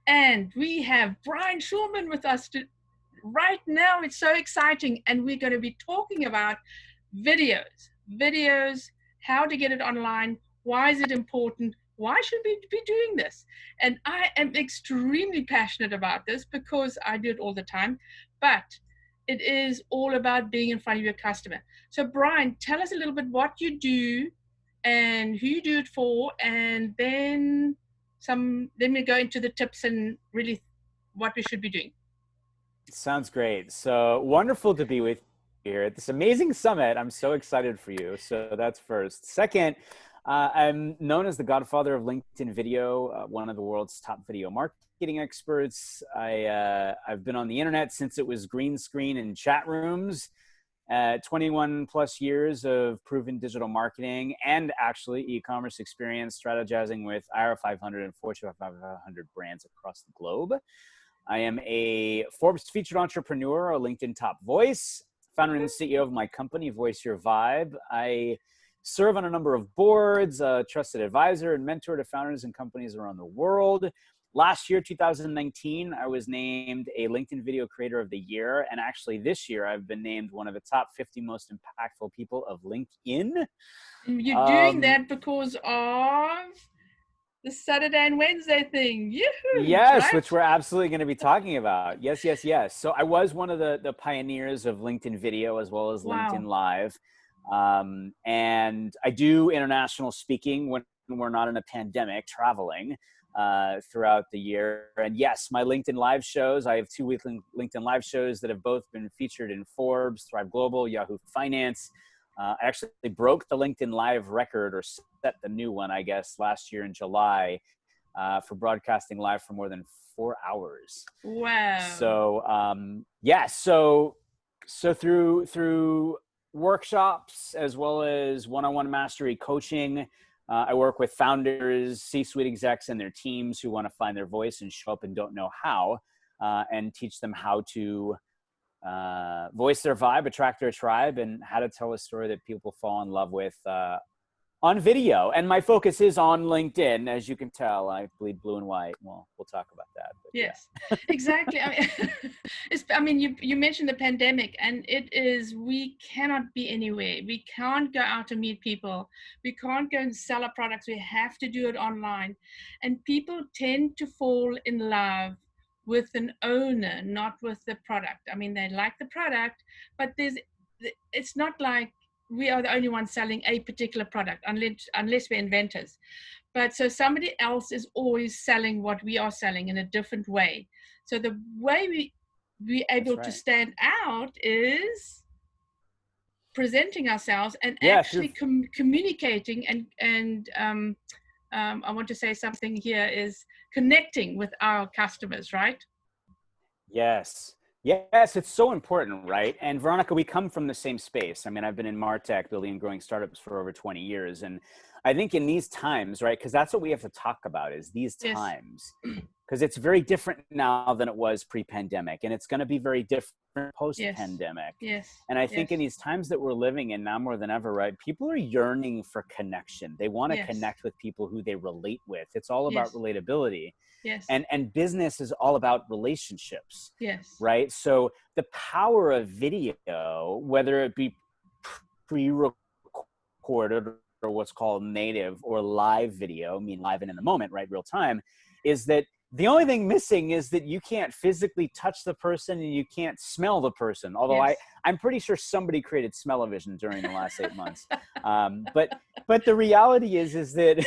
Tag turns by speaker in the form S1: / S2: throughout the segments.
S1: And we have Brian Schulman with us right now. It's so exciting. And we're going to be talking about videos, how to get it online, why is it important, why should we be doing this? And I am extremely passionate about this because I do it all the time, but it is all about being in front of your customer. So Brian, tell us a little bit what you do and who you do it for, and then we go into the tips and really what we should be doing.
S2: Sounds great. So wonderful to be with you here at this amazing summit. I'm so excited for you. So that's first. Second, I'm known as the godfather of LinkedIn video, one of the world's top video marketing experts. I've been on the internet since it was green screen and chat rooms. 21 plus years of proven digital marketing and actually e-commerce experience strategizing with IR 500 and Fortune 500 brands across the globe. I am a Forbes featured entrepreneur, a LinkedIn top voice, founder and CEO of my company, VoiceYourVibe. I serve on a number of boards, a trusted advisor and mentor to founders and companies around the world. Last year, 2019, I was named a LinkedIn Video Creator of the Year. And actually this year, I've been named one of the top 50 most impactful people of LinkedIn.
S1: You're doing that because of the Saturday and Wednesday thing. Yoo-hoo,
S2: yes,
S1: right?
S2: which we're absolutely going to be talking about. Yes. So I was one of the pioneers of LinkedIn Video as well as LinkedIn Live. And I do international speaking when we're not in a pandemic, traveling throughout the year. And yes, my LinkedIn Live shows, I have 2 weekly LinkedIn Live shows that have both been featured in Forbes, Thrive Global, Yahoo Finance. I actually broke the LinkedIn Live record, or set the new one, I guess, last year in July for broadcasting live for more than 4 hours.
S1: Wow.
S2: So so through workshops as well as one-on-one mastery coaching, I work with founders, C-suite execs and their teams who want to find their voice and show up and don't know how, and teach them how to voice their vibe, attract their tribe, and how to tell a story that people fall in love with on video. And my focus is on LinkedIn, as you can tell. I bleed blue and white. Well, we'll talk about that.
S1: Yes, yeah. Exactly. I mean, you mentioned the pandemic, and we cannot be anywhere. We can't go out to meet people. We can't go and sell our products. We have to do it online. And people tend to fall in love with an owner, not with the product. I mean, they like the product, but it's not like we are the only ones selling a particular product, unless we're inventors. But so somebody else is always selling what we are selling in a different way. So the way we're able to stand out is presenting ourselves and actually communicating and I want to say something here is connecting with our customers, right?
S2: Yes, it's so important, right? And Veronica, we come from the same space. I mean, I've been in MarTech, building and growing startups for over 20 years. And I think in these times, right, because that's what we have to talk about is these times. Because it's very different now than it was pre-pandemic. And it's going to be very different post-pandemic. And I think in these times that we're living in now more than ever, right, people are yearning for connection. They want to connect with people who they relate with. It's all about relatability. And business is all about relationships. Right. So the power of video, whether it be pre-recorded or what's called native or live video, I mean live and in the moment, right, real time, is that the only thing missing is that you can't physically touch the person and you can't smell the person. Although I'm pretty sure somebody created smell-o-vision during the last 8 months. But the reality is that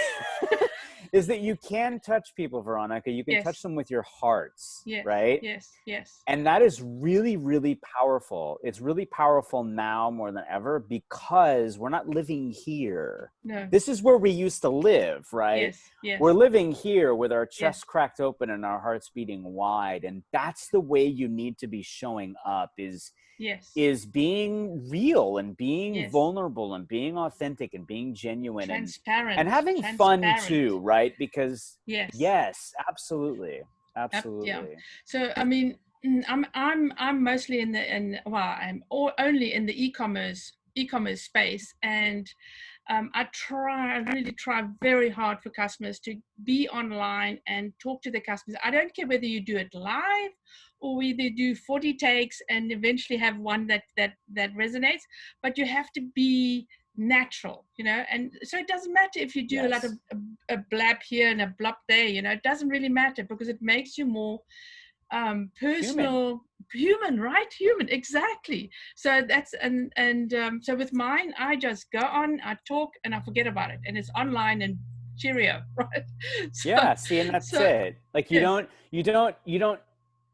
S2: is that you can touch people, Veronica. You can touch them with your hearts, right?
S1: Yes.
S2: And that is really, really powerful. It's really powerful now more than ever because we're not living here.
S1: No.
S2: This is where we used to live, right?
S1: Yes.
S2: We're living here with our chests cracked open and our hearts beating wide. And that's the way you need to be showing up is being real and being vulnerable and being authentic and being genuine and having fun too, right? Because yes, absolutely.
S1: Yeah. So I mean, I'm mostly I'm only in the e-commerce space, and I really try very hard for customers to be online and talk to the customers. I don't care whether you do it live or whether you do 40 takes and eventually have one that resonates, but you have to be natural, and so it doesn't matter if you do a lot of
S2: Yes.
S1: a blab here and a blub there, it doesn't really matter because it makes you more
S2: Human.
S1: personal, human, right? Human, exactly. So that's so with mine, I just go on, I talk, and I forget about it, and it's online and cheerio, right? so
S2: Yeah, see, and that's
S1: so
S2: it. Like
S1: yes,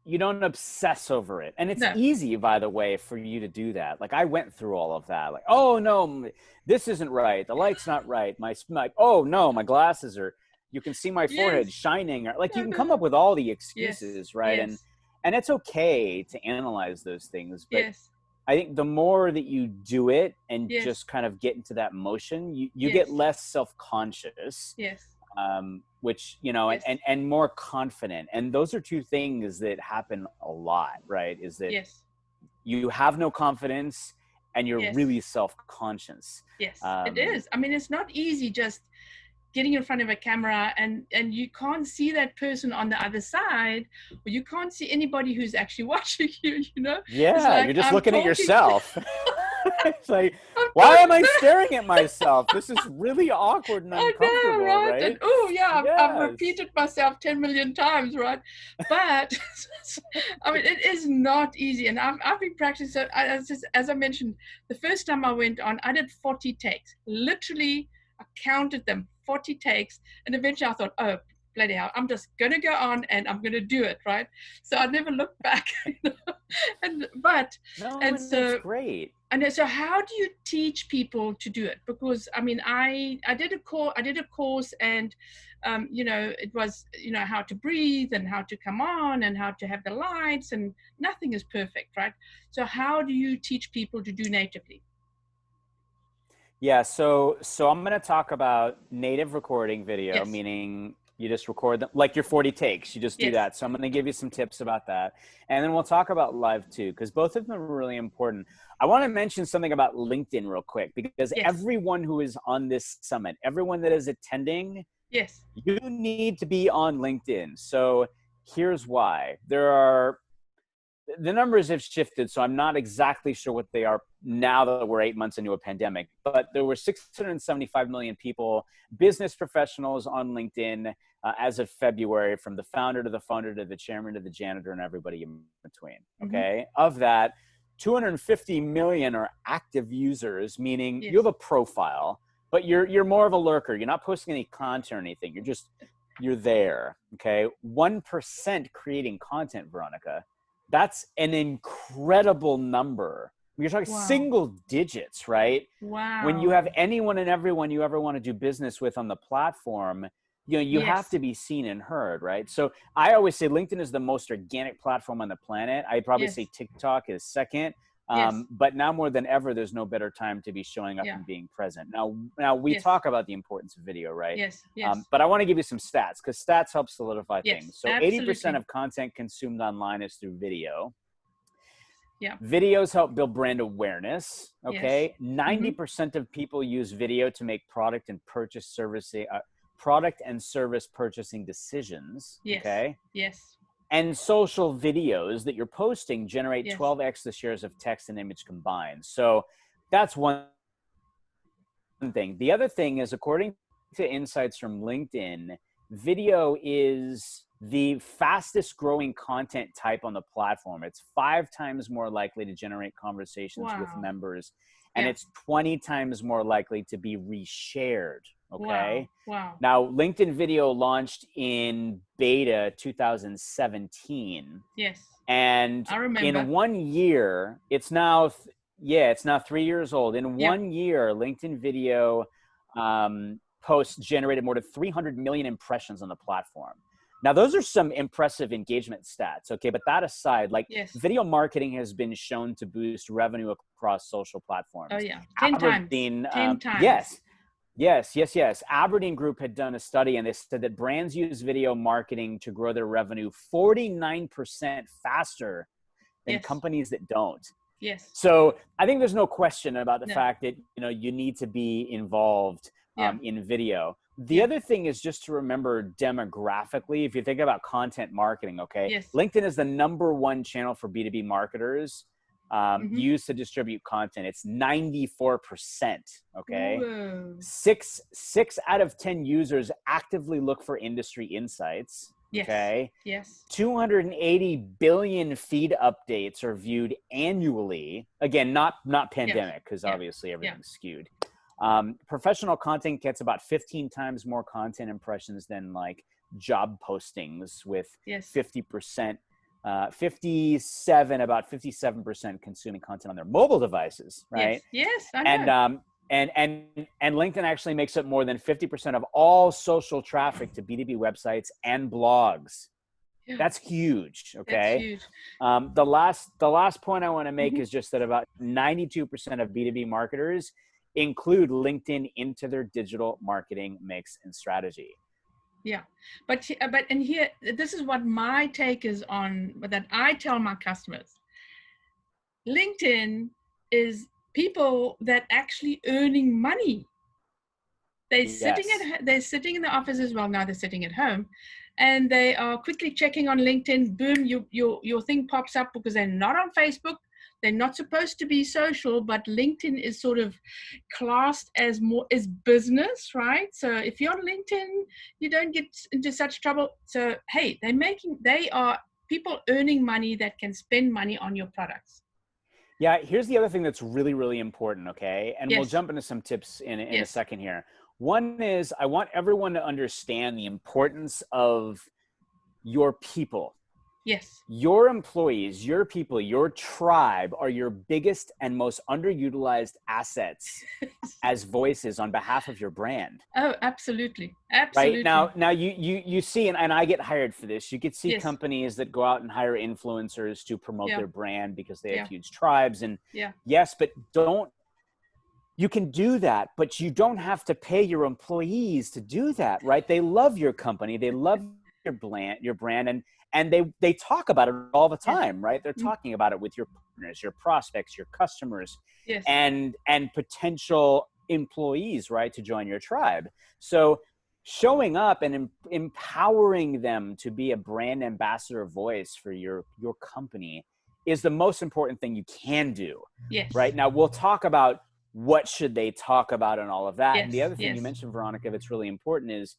S2: you don't obsess over it. And it's
S1: no,
S2: easy, by the way, for you to do that. Like I went through all of that. Like, oh no, this isn't right. The light's not right. Oh no, my glasses are, you can see my forehead
S1: yes,
S2: shining. Or like you
S1: no,
S2: can come
S1: no.
S2: up with all the
S1: Yes,
S2: excuses, right?
S1: yes,
S2: And it's okay to analyze those things, but
S1: yes,
S2: I think the more that you do it and
S1: yes,
S2: just kind of get into that motion, you get
S1: yes,
S2: less self-conscious,
S1: yes,
S2: which
S1: yes,
S2: and more confident. And those are two things that happen a lot, right? Is that
S1: yes,
S2: you have no confidence and you're
S1: yes,
S2: really self-conscious.
S1: yes. It
S2: um
S1: is. I mean, it's not easy just getting in front of a camera and you can't see that person on the other side, or you can't see anybody who's actually watching you. It's
S2: yeah,
S1: like
S2: you're just
S1: I'm
S2: looking at
S1: talking
S2: yourself. It's like,
S1: I'm
S2: why am I staring at myself? This is really awkward and
S1: I know,
S2: uncomfortable,
S1: right? And
S2: right?
S1: oh yeah, I've
S2: Yes.
S1: repeated myself 10 million times, right? But I mean, it is not easy, and I've been practicing. So as I mentioned, the first time I went on, I did 40 takes. Literally, I counted them, 40 takes, and eventually I thought, oh bloody hell, I'm just gonna go on and I'm gonna do it, right? So I never looked back, and but
S2: No,
S1: and
S2: and it's
S1: so
S2: great.
S1: and so how do you teach people to do it? Because I mean, I did a course, and it was how to breathe and how to come on and how to have the lights, and nothing is perfect, right? So how do you teach people to do natively?
S2: Yeah, so I'm going to talk about native recording video,
S1: Yes,
S2: meaning you just record them like your 40 takes. You just do
S1: yes,
S2: that. So I'm going to give you some tips about that. And then we'll talk about live too, because both of them are really important. I want to mention something about LinkedIn real quick, because
S1: yes,
S2: everyone who is on this summit, everyone that is attending,
S1: yes,
S2: you need to be on LinkedIn. So here's why. The numbers have shifted, so I'm not exactly sure what they are now that we're 8 months into a pandemic, but there were 675 million people, business professionals on LinkedIn as of February, from the founder to the funder to the chairman to the janitor and everybody in between.
S1: mm-hmm.
S2: Okay. Of that, 250 million are active users, meaning you
S1: Yes,
S2: have a profile, but you're more of a lurker. You're not posting any content or anything. You're there. Okay. 1% creating content, Veronica. That's an incredible number. You're talking
S1: wow,
S2: single digits, right? When you
S1: wow,
S2: have anyone and everyone you ever want to do business with on the platform, you have
S1: yes,
S2: to be seen and heard, right? So I always say LinkedIn is the most organic platform on the planet. I'd probably
S1: yes,
S2: say TikTok is second.
S1: yes,
S2: But now more than ever, there's no better time to be showing up
S1: yeah,
S2: and being present. Now we
S1: yes,
S2: talk about the importance of video, right?
S1: yes, yes,
S2: But I want to give you some stats, because stats help solidify
S1: yes,
S2: things. So 80%
S1: absolutely,
S2: of content consumed online is through video.
S1: yeah,
S2: Videos help build brand awareness.
S1: yes,
S2: Okay.
S1: mm-hmm.
S2: 90% of people use video to make product and service purchasing decisions.
S1: Yes,
S2: Okay.
S1: yes,
S2: And social videos that you're posting generate
S1: yes,
S2: 12x the shares of text and image combined. So that's one thing. The other thing is, according to insights from LinkedIn, video is the fastest growing content type on the platform. It's 5 times more likely to generate conversations with
S1: wow,
S2: members, and
S1: yeah,
S2: it's 20 times more likely to be reshared.
S1: wow,
S2: Okay.
S1: wow,
S2: Now, LinkedIn video launched in beta 2017,
S1: yes,
S2: and
S1: I
S2: in
S1: remember,
S2: 1 year, it's now 3 years old. In
S1: yeah,
S2: 1 year, LinkedIn video posts generated more than 300 million impressions on the platform. Now, those are some impressive engagement stats. Okay. But that aside, like,
S1: yes,
S2: video marketing has been shown to boost revenue across social
S1: oh
S2: platforms.
S1: yeah, 10 times,
S2: Aberdeen,
S1: 10 times,
S2: yes, yes. Aberdeen Group had done a study, and they said that brands use video marketing to grow their revenue 49% faster than
S1: yes,
S2: companies that don't.
S1: Yes.
S2: So I think there's no question about the
S1: No.
S2: fact that, you need to be involved
S1: Yeah.
S2: in video. The
S1: Yeah.
S2: other thing is just to remember demographically, if you think about content marketing, okay,
S1: Yes.
S2: LinkedIn is the #1 channel for B2B marketers used to distribute content. It's 94%, okay?
S1: Whoa.
S2: Six out of 10 users actively look for industry insights,
S1: Yes.
S2: okay?
S1: Yes.
S2: 280 billion feed updates are viewed annually. Again, not pandemic, because
S1: Yeah.
S2: obviously everything's skewed. Professional content gets about 15 times more content impressions than like job postings, with
S1: Yes.
S2: 50%, about 57% consuming content on their mobile devices, right?
S1: Yes. I know.
S2: And LinkedIn actually makes up more than 50% of all social traffic to B2B websites and blogs.
S1: Yeah.
S2: That's huge.
S1: That's
S2: Okay.
S1: huge.
S2: The last point I want to make
S1: Mhm.
S2: is just that about 92% of B2B marketers include LinkedIn into their digital marketing mix and strategy.
S1: Yeah, but and here, this is what my take is on that I tell my customers. LinkedIn is people that actually earning money.
S2: Yes.
S1: They're sitting in the office as well. Now they're sitting at home, and they are quickly checking on LinkedIn. Boom, your thing pops up because they're not on Facebook. They're not supposed to be social, but LinkedIn is sort of classed as more as business, right? So if you're on LinkedIn, you don't get into such trouble. So hey, they are people earning money that can spend money on your products.
S2: Yeah, here's the other thing that's really, really important, okay? And we'll
S1: Yes.
S2: jump into some tips in a
S1: Yes.
S2: second here. One is I want everyone to understand the importance of your people.
S1: Yes.
S2: Your employees, your people, your tribe are your biggest and most underutilized assets as voices on behalf of your brand.
S1: Oh, absolutely.
S2: Right
S1: Absolutely.
S2: now you see, and I get hired for this. You could see
S1: Yes.
S2: companies that go out and hire influencers to promote
S1: Yeah.
S2: their brand because they have
S1: Yeah.
S2: huge tribes. And
S1: Yeah.
S2: yes, but you can do that, but you don't have to pay your employees to do that, right? They love your company, they love your brand, and they talk about it all the
S1: Yes.
S2: time, right? They're talking about it with your partners, your prospects, your customers,
S1: Yes.
S2: and potential employees, right, to join your tribe. So showing up and empowering them to be a brand ambassador voice for your company is the most important thing you can do.
S1: Yes.
S2: Right now, we'll talk about what should they talk about and all of that. And the
S1: Yes.
S2: other thing you
S1: Yes.
S2: mentioned, Veronica, that's really important is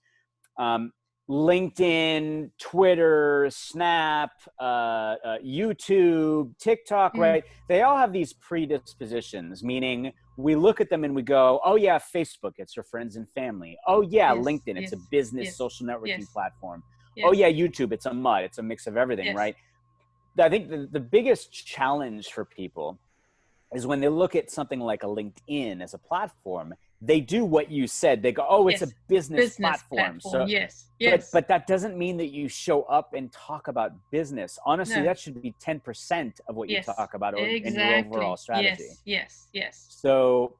S2: LinkedIn, Twitter, Snap, YouTube, TikTok, right? They all have these predispositions, meaning we look at them and we go, oh yeah, Facebook, it's for friends and family. Oh yeah,
S1: Yes.
S2: LinkedIn, it's
S1: Yes.
S2: a business
S1: Yes.
S2: social networking
S1: Yes.
S2: platform.
S1: Yes.
S2: Oh yeah, YouTube, it's a mix of everything,
S1: Yes.
S2: right? I think the biggest challenge for people is when they look at something like a LinkedIn as a platform, they do what you said. They go, oh, it's a
S1: Yes.
S2: business platform. So,
S1: Yes. Yes.
S2: but that doesn't mean that you show up and talk about business. Honestly,
S1: No.
S2: that should be 10% of what you
S1: Yes.
S2: talk about in your overall
S1: Exactly.
S2: strategy.
S1: Yes. Yes. Yes.
S2: So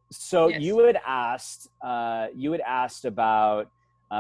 S1: Yes.
S2: you had asked about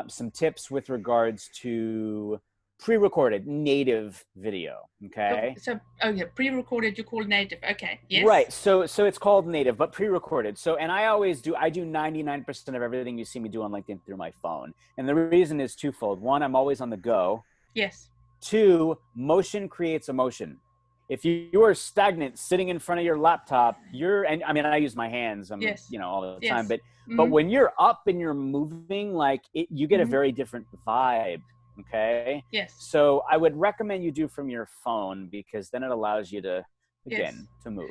S2: some tips with regards to pre-recorded native video. Okay.
S1: Oh yeah, pre-recorded. You call native. Okay. Yes.
S2: Right. So it's called native, but pre-recorded. So, and I do 99% of everything you see me do on LinkedIn through my phone. And the reason is twofold. One, I'm always on the go.
S1: Yes.
S2: Two, motion creates emotion. If you are stagnant sitting in front of your laptop, and I mean, I use my hands,
S1: Yes.
S2: all the
S1: Yes.
S2: time, but when you're up and you're moving, like you get a very different vibe. Okay.
S1: Yes.
S2: So I would recommend you do from your phone, because then it allows you to, again, to move.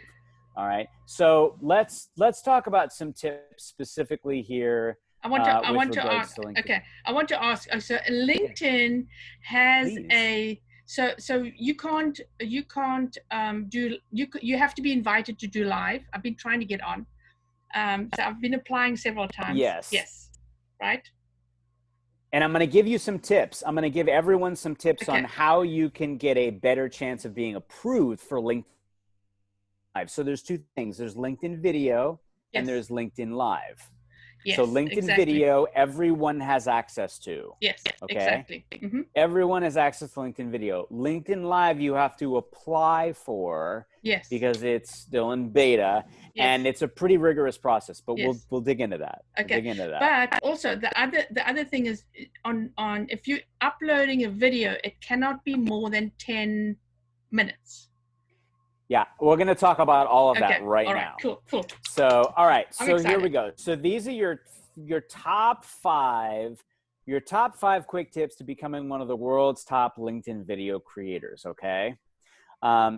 S2: All right. So let's talk about some tips specifically here.
S1: I want to ask.
S2: To
S1: I want to ask. So LinkedIn has so you can't do you have to be invited to do live. I've been trying to get on. So I've been applying several times. Yes. Right.
S2: And I'm going to give you some tips. I'm going to give everyone some tips on how you can get a better chance of being approved for LinkedIn Live. So there's two things. There's LinkedIn Video and there's LinkedIn Live. So
S1: Yes,
S2: LinkedIn
S1: exactly.
S2: video, everyone has access to.
S1: Yes,
S2: Okay.
S1: exactly. Mm-hmm.
S2: Everyone has access to LinkedIn video. LinkedIn Live, you have to apply for
S1: Yes,
S2: because it's still in beta,
S1: yes,
S2: and it's a pretty rigorous process. But
S1: yes.
S2: we'll dig into that. We'll
S1: Okay,
S2: dig into that.
S1: but also the other thing is on if you're uploading a video, it cannot be more than 10 minutes.
S2: Yeah, we're going to talk about all of that
S1: Okay,
S2: right
S1: all right,
S2: now.
S1: cool.
S2: So, all right.
S1: I'm
S2: So here we
S1: excited.
S2: go. So these are your top 5 quick tips to becoming one of the world's top LinkedIn video creators, okay?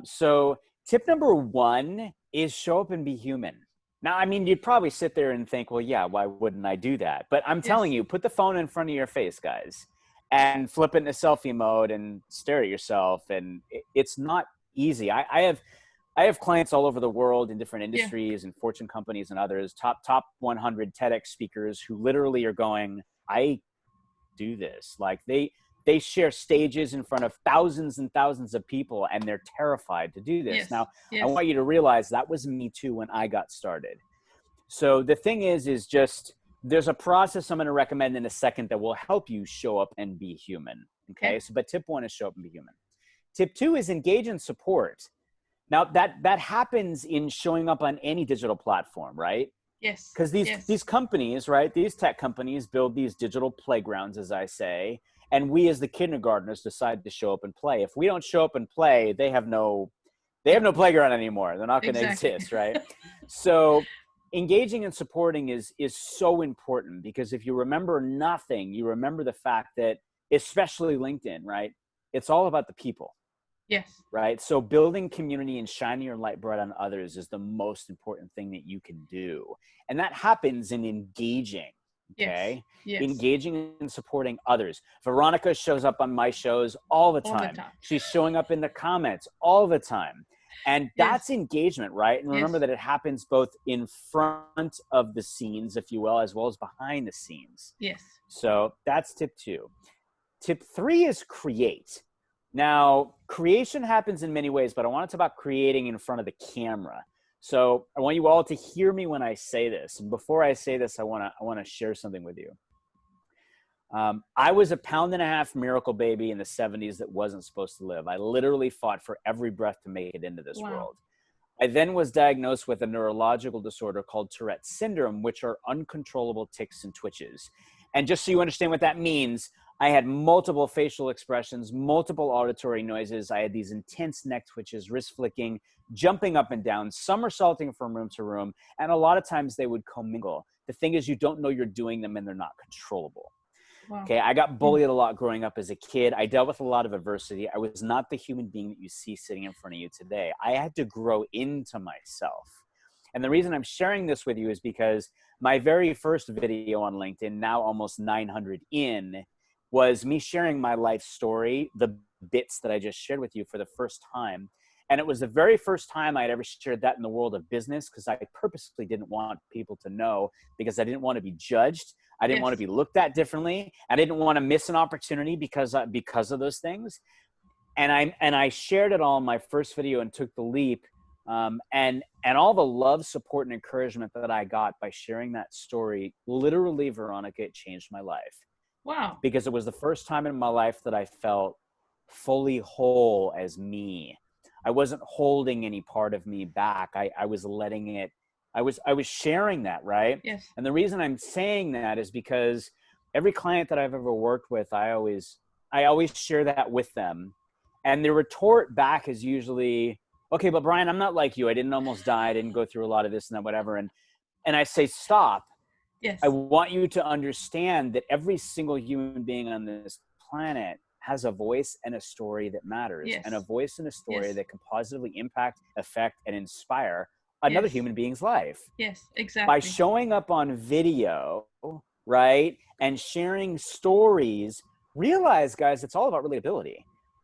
S2: So tip number 1 is show up and be human. Now, I mean, you'd probably sit there and think, well, yeah, why wouldn't I do that? But I'm telling
S1: Yes,
S2: you, put the phone in front of your face, guys, and flip it into selfie mode and stare at yourself. And it's not easy. I have clients all over the world in different
S1: yeah,
S2: industries and Fortune companies and others, top 100 TEDx speakers who literally are going, I do this. Like they share stages in front of thousands and thousands of people, and they're terrified to do this.
S1: yes,
S2: Now, I
S1: yes,
S2: want you to realize that was me too when I got started. So the thing is just there's a process I'm going to recommend in a second that will help you show up and be human.
S1: okay,
S2: Okay. So, but tip 1 is show up and be human. Tip 2 is engage and support. Now that happens in showing up on any digital platform, right?
S1: yes,
S2: Because
S1: yes,
S2: these companies, right? These tech companies build these digital playgrounds, as I say, and we as the kindergartners decide to show up and play. If we don't show up and play, they have no
S1: yeah,
S2: playground anymore. They're not going to
S1: exactly.
S2: exist, right? So engaging and supporting is so important because if you remember nothing, you remember the fact that especially LinkedIn, right? It's all about the people,
S1: Yes,
S2: right? So building community and shining your light bright on others is the most important thing that you can do. And that happens in engaging,
S1: yes,
S2: okay?
S1: yes,
S2: Engaging and supporting others. Veronica shows up on my shows all the
S1: all the
S2: time.
S1: time.
S2: She's showing up in the comments all the time. And
S1: Yes,
S2: that's engagement, right? And remember
S1: yes,
S2: that it happens both in front of the scenes, if you will, as well as behind the scenes.
S1: yes.
S2: So that's tip 2. Tip 3 is create. Now, creation happens in many ways, but I want to talk about creating in front of the camera. So I want you all to hear me when I say this. And before I say this, I want to share something with you. I was a pound-and-a-half miracle baby in the 70s that wasn't supposed to live. I literally fought for every breath to make it into this
S1: Wow.
S2: world. I then was diagnosed with a neurological disorder called Tourette's syndrome, which are uncontrollable tics and twitches. And just so you understand what that means, I had multiple facial expressions, multiple auditory noises. I had these intense neck twitches, wrist flicking, jumping up and down, somersaulting from room to room. And a lot of times they would commingle. The thing is, you don't know you're doing them and they're not controllable.
S1: Wow.
S2: Okay, I got
S1: Mm.
S2: bullied a lot growing up as a kid. I dealt with a lot of adversity. I was not the human being that you see sitting in front of you today. I had to grow into myself. And the reason I'm sharing this with you is because my very first video on LinkedIn, now almost 900 in, was me sharing my life story, the bits that I just shared with you for the first time. And it was the very first time I had ever shared that in the world of business because I purposely didn't want people to know because I didn't want to be judged. I didn't want to
S1: Yes,
S2: be looked at differently. I didn't want to miss an opportunity because of those things. And I shared it all in my first video and took the leap. And all the love, support, and encouragement that I got by sharing that story, literally, Veronica, it changed my life
S1: wow.
S2: because it was the first time in my life that I felt fully whole as me. I wasn't holding any part of me back. I was letting it, I was sharing that, right?
S1: Yes,
S2: And the reason I'm saying that is because every client that I've ever worked with, I always share that with them. And the retort back is usually, okay, but Brian, I'm not like you. I didn't almost die. I didn't go through a lot of this and that, whatever. And I say, stop. I
S1: yes,
S2: want you to understand that every single human being on this planet has a voice and a story that matters, and a
S1: yes,
S2: voice and a story
S1: yes,
S2: that can positively impact, affect, and inspire another
S1: yes,
S2: human being's life.
S1: yes,
S2: By
S1: exactly.
S2: showing up on video, right, and sharing stories, realize, guys, it's all about relatability,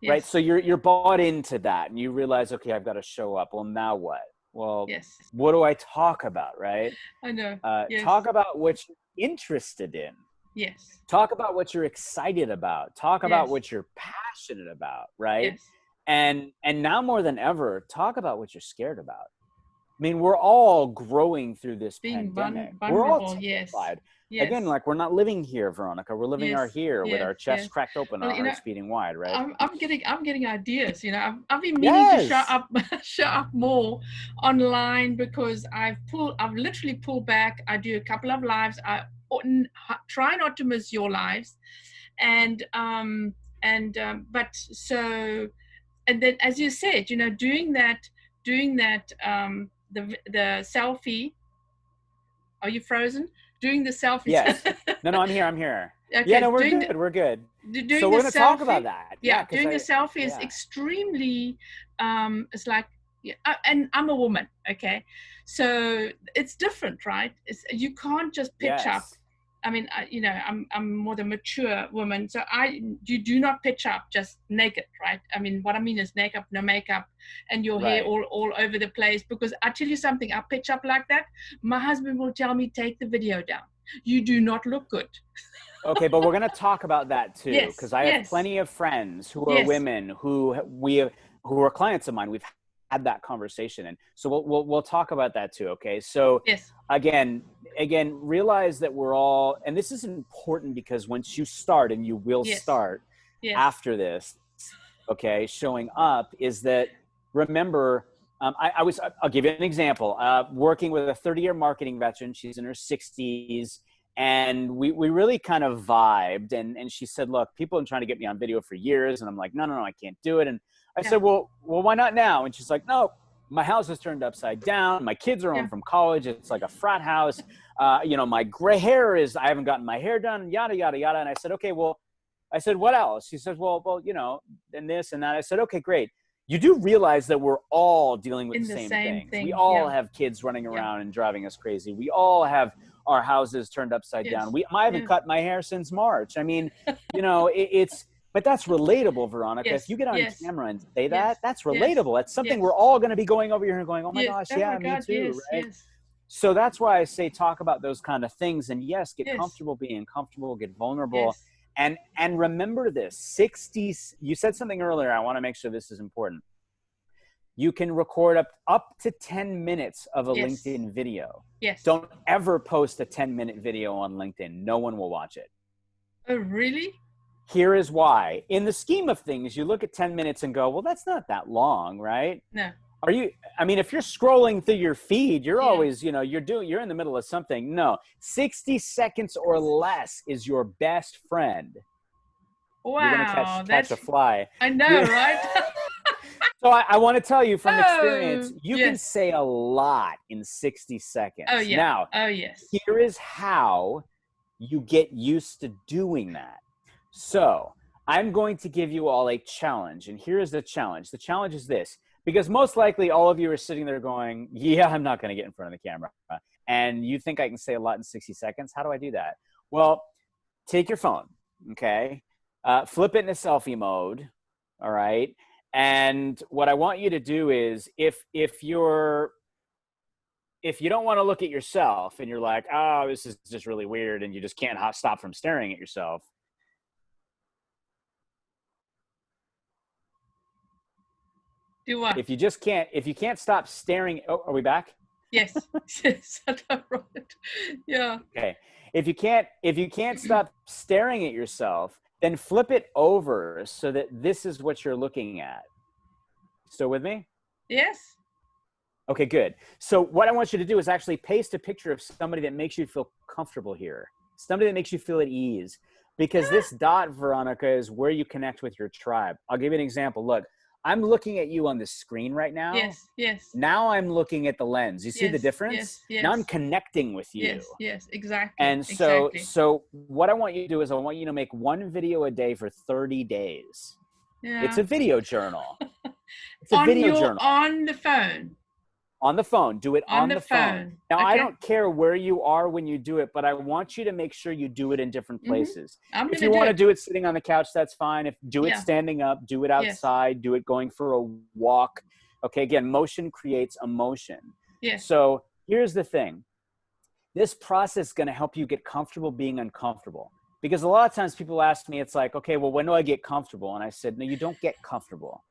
S2: right?
S1: Yes,
S2: So you're bought into that, and you realize, okay, I've got to show up. Well, now what? Well,
S1: yes,
S2: what do I talk about, right?
S1: I know. Yes,
S2: Talk about what you're interested in.
S1: yes,
S2: Talk about what you're excited about. Talk about
S1: yes,
S2: what you're passionate about, right?
S1: yes,
S2: And now more than ever, talk about what you're scared about. mean, we're all growing through this
S1: Being
S2: pandemic. We're all
S1: vulnerable. Yes.
S2: terrified. Again,
S1: Yes.
S2: like we're not living here, Veronica. We're living our
S1: Yes.
S2: here with
S1: Yes.
S2: our chest
S1: Yes.
S2: cracked open,
S1: Well,
S2: our hearts beating wide, right?
S1: I'm getting ideas. I've been meaning to show
S2: Yes.
S1: up show up more online because I've literally pulled back. I do a couple of lives. I try not to miss your lives, and but so, and then as you said, doing that the selfie. Are you frozen? Doing the selfies.
S2: Yes. No, I'm here. I'm here. Yeah,
S1: Okay,
S2: no, we're good. We're good. So
S1: doing the
S2: we're going to talk about
S1: selfie.
S2: that. Yeah,
S1: Yeah,
S2: because
S1: doing the selfie is
S2: yeah.
S1: extremely it's like, yeah, and I'm a woman, okay, so it's different, right? You can't just pitch up.
S2: Yes.
S1: I mean, I'm more the mature woman, so you do not pitch up just naked, right? I mean, what I mean is naked, no makeup, and your hair
S2: Right.
S1: all over the place. Because I tell you something, I pitch up like that, my husband will tell me, take the video down. You do not look good.
S2: Okay, but we're going to talk about that too,
S1: Yes,
S2: because I have
S1: yes,
S2: plenty of friends who are
S1: yes,
S2: women who are clients of mine. We've had that conversation, and so we'll talk about that too. Okay, so
S1: yes,
S2: again, realize that we're all, and this is important because once you start, and you will
S1: yes,
S2: start
S1: yes,
S2: after this, okay, showing up, is that remember. I'll give you an example. Working with a 30-year marketing veteran. She's in her 60s. And we really kind of vibed. And she said, look, people have been trying to get me on video for years. And I'm like, no, I can't do it. And I
S1: yeah,
S2: said, well, why not now? And she's like, no, my house is turned upside down. My kids are home
S1: yeah,
S2: from college. It's like a frat house. My gray hair I haven't gotten my hair done, yada, yada, yada. And I said, okay, well, I said, what else? She says, well, and this and that. I said, okay, great. You do realize that we're all dealing with
S1: in
S2: the
S1: the
S2: same
S1: same
S2: things. We
S1: thing,
S2: all
S1: yeah,
S2: have kids running
S1: yeah,
S2: around and driving us crazy. We all have our houses turned upside down.
S1: yes,
S2: I haven't
S1: yes,
S2: cut my hair since March. I mean, but that's relatable, Veronica. If
S1: yes,
S2: you get on
S1: yes,
S2: camera and say
S1: yes,
S2: that, that's
S1: yes,
S2: relatable. That's something
S1: yes,
S2: we're all going to be going over here and going, oh my
S1: yes,
S2: gosh,
S1: oh my
S2: yeah, me
S1: God,
S2: too,
S1: yes,
S2: right?
S1: yes,
S2: So that's why I say talk about those kind of things. And yes, get
S1: yes,
S2: comfortable being comfortable, get vulnerable.
S1: yes,
S2: And remember this, 60, you said something earlier, I want to make sure this is important. You can record up to 10 minutes of a
S1: yes,
S2: LinkedIn video.
S1: yes.
S2: Don't ever post a 10-minute video on LinkedIn. No one will watch it.
S1: Oh, really?
S2: Here is why. In the scheme of things, you look at 10 minutes and go, well, that's not that long, right?
S1: No.
S2: If you're scrolling through your feed, you're
S1: Yeah.
S2: always, you're in the middle of something. No, 60 seconds or less is your best friend.
S1: Wow.
S2: You're going to catch a fly.
S1: I know, right?
S2: So I want to tell you from experience, you can
S1: yes.
S2: say a lot in 60 seconds.
S1: Oh, yeah.
S2: Now,
S1: oh, yes.
S2: here is how you get used to doing that. So I'm going to give you all a challenge. And here is the challenge. The challenge is this, because most likely all of you are sitting there going, yeah, I'm not going to get in front of the camera. And you think I can say a lot in 60 seconds? How do I do that? Well, take your phone, okay? Flip it into selfie mode, all right? And what I want you to do is if you don't want to look at yourself and you're like, oh, this is just really weird, and you just can't stop from staring at yourself.
S1: Do what?
S2: If you can't stop staring, oh, are we back?
S1: Yes. Yes. Right. Yeah.
S2: Okay. If you can't stop staring at yourself, then flip it over so that this is what you're looking at. Still with me?
S1: Yes.
S2: Okay, good. So what I want you to do is actually paste a picture of somebody that makes you feel comfortable here. Somebody that makes you feel at ease. Because this dot, Veronica, is where you connect with your tribe. I'll give you an example. Look, I'm looking at you on the screen right now.
S1: Yes. Yes.
S2: Now I'm looking at the lens. You see the difference?
S1: Yes. Yes.
S2: Now I'm connecting with you.
S1: Yes. Yes. Exactly.
S2: And so what I want you to do is I want you to make one video a day for 30 days.
S1: Yeah.
S2: It's a video journal. It's a video journal.
S1: On the phone.
S2: On the phone. Do it on the phone. Now,
S1: okay.
S2: I don't care where you are when you do it, but I want you to make sure you do it in different places. If you want to do it sitting on the couch, that's fine. Do it standing up, do it outside, do it going for a walk. Okay, again, motion creates emotion.
S1: Yes.
S2: So here's the thing. This process is going to help you get comfortable being uncomfortable. Because a lot of times people ask me, it's like, okay, well, when do I get comfortable? And I said, no, you don't get comfortable.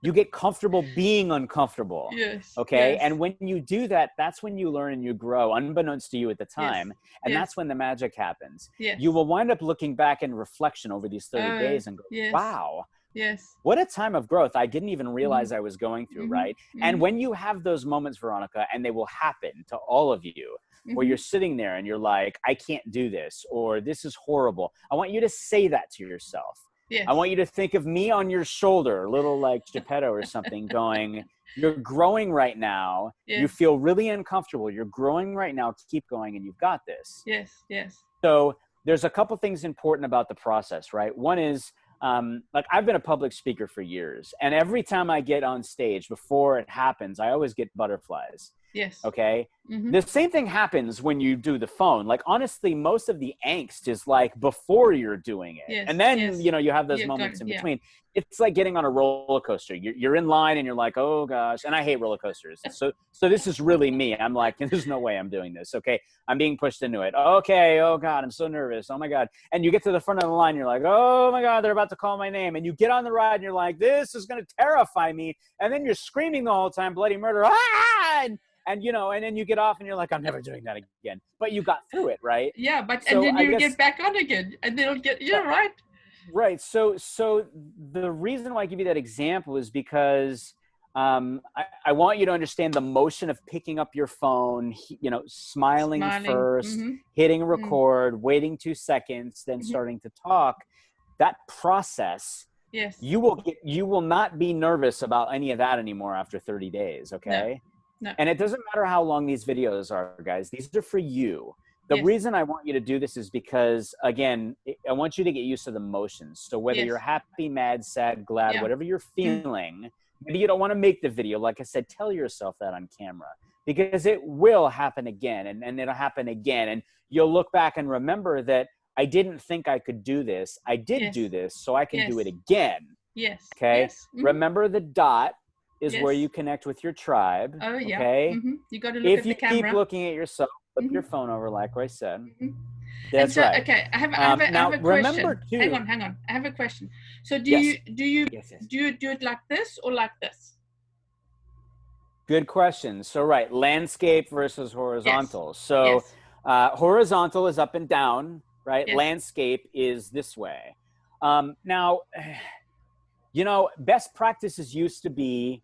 S2: You get comfortable being uncomfortable.
S1: Yes.
S2: Okay.
S1: Yes.
S2: And when you do that, that's when you learn and you grow, unbeknownst to you at the time.
S1: Yes.
S2: And
S1: Yes.
S2: that's when the magic happens.
S1: Yes.
S2: You will wind up looking back in reflection over these 30 days and go,
S1: yes.
S2: wow,
S1: Yes.
S2: what a time of growth I didn't even realize I was going through, right? And when you have those moments, Veronica, and they will happen to all of you, where you're sitting there and you're like, I can't do this, or this is horrible, I want you to say that to yourself.
S1: Yes.
S2: I want you to think of me on your shoulder, a little like Geppetto or something, going, you're growing right now.
S1: Yes.
S2: You feel really uncomfortable. You're growing right now. Keep going, and you've got this.
S1: Yes. Yes.
S2: So there's a couple things important about the process, right? One is, like, I've been a public speaker for years, and every time I get on stage, before it happens, I always get butterflies.
S1: Yes.
S2: Okay. The same thing happens when you do the phone. Like, honestly, most of the angst is like before you're doing it.
S1: Yes.
S2: And then,
S1: Yes.
S2: you know, you have those moments in between. It's like getting on a roller coaster. You're in line and you're like, oh gosh. And I hate roller coasters. So this is really me. I'm like, there's no way I'm doing this. Okay. I'm being pushed into it. Okay. Oh God, I'm so nervous. Oh my God. And you get to the front of the line. You're like, oh my God, they're about to call my name. And you get on the ride and you're like, this is going to terrify me. And then you're screaming the whole time, bloody murder. Ah! And, you know, and then you get off and you're like, I'm never doing that again. But you got through it, right?
S1: Yeah, but
S2: So
S1: and then
S2: I
S1: you
S2: guess,
S1: get back on again, and they'll get right.
S2: Right. So the reason why I give you that example is because I want you to understand the motion of picking up your phone, you know, smiling. First, hitting record, waiting 2 seconds, then starting to talk. That process.
S1: Yes.
S2: You will not be nervous about any of that anymore after 30 days. Okay.
S1: No.
S2: And it doesn't matter how long these videos are, guys. These are for you. The reason I want you to do this is because, again, I want you to get used to the motions. So whether you're happy, mad, sad, glad, whatever you're feeling, maybe you don't want to make the video. Like I said, tell yourself that on camera, because it will happen again, and it'll happen again. And you'll look back and remember that I didn't think I could do this. I did do this, so I can do it again.
S1: Yes.
S2: Okay.
S1: Yes.
S2: Remember, the dot is where you connect with your tribe.
S1: Oh, yeah.
S2: Okay.
S1: You got to look at the camera.
S2: If you keep looking at yourself, flip your phone over, like I said.
S1: That's right. Okay, I have a question.
S2: Remember too,
S1: hang on. I have a question. So do you do it like this or like this?
S2: Good question. So right, landscape versus horizontal.
S1: Yes.
S2: So horizontal is up and down, right?
S1: Yes.
S2: Landscape is this way. Now, you know, best practices used to be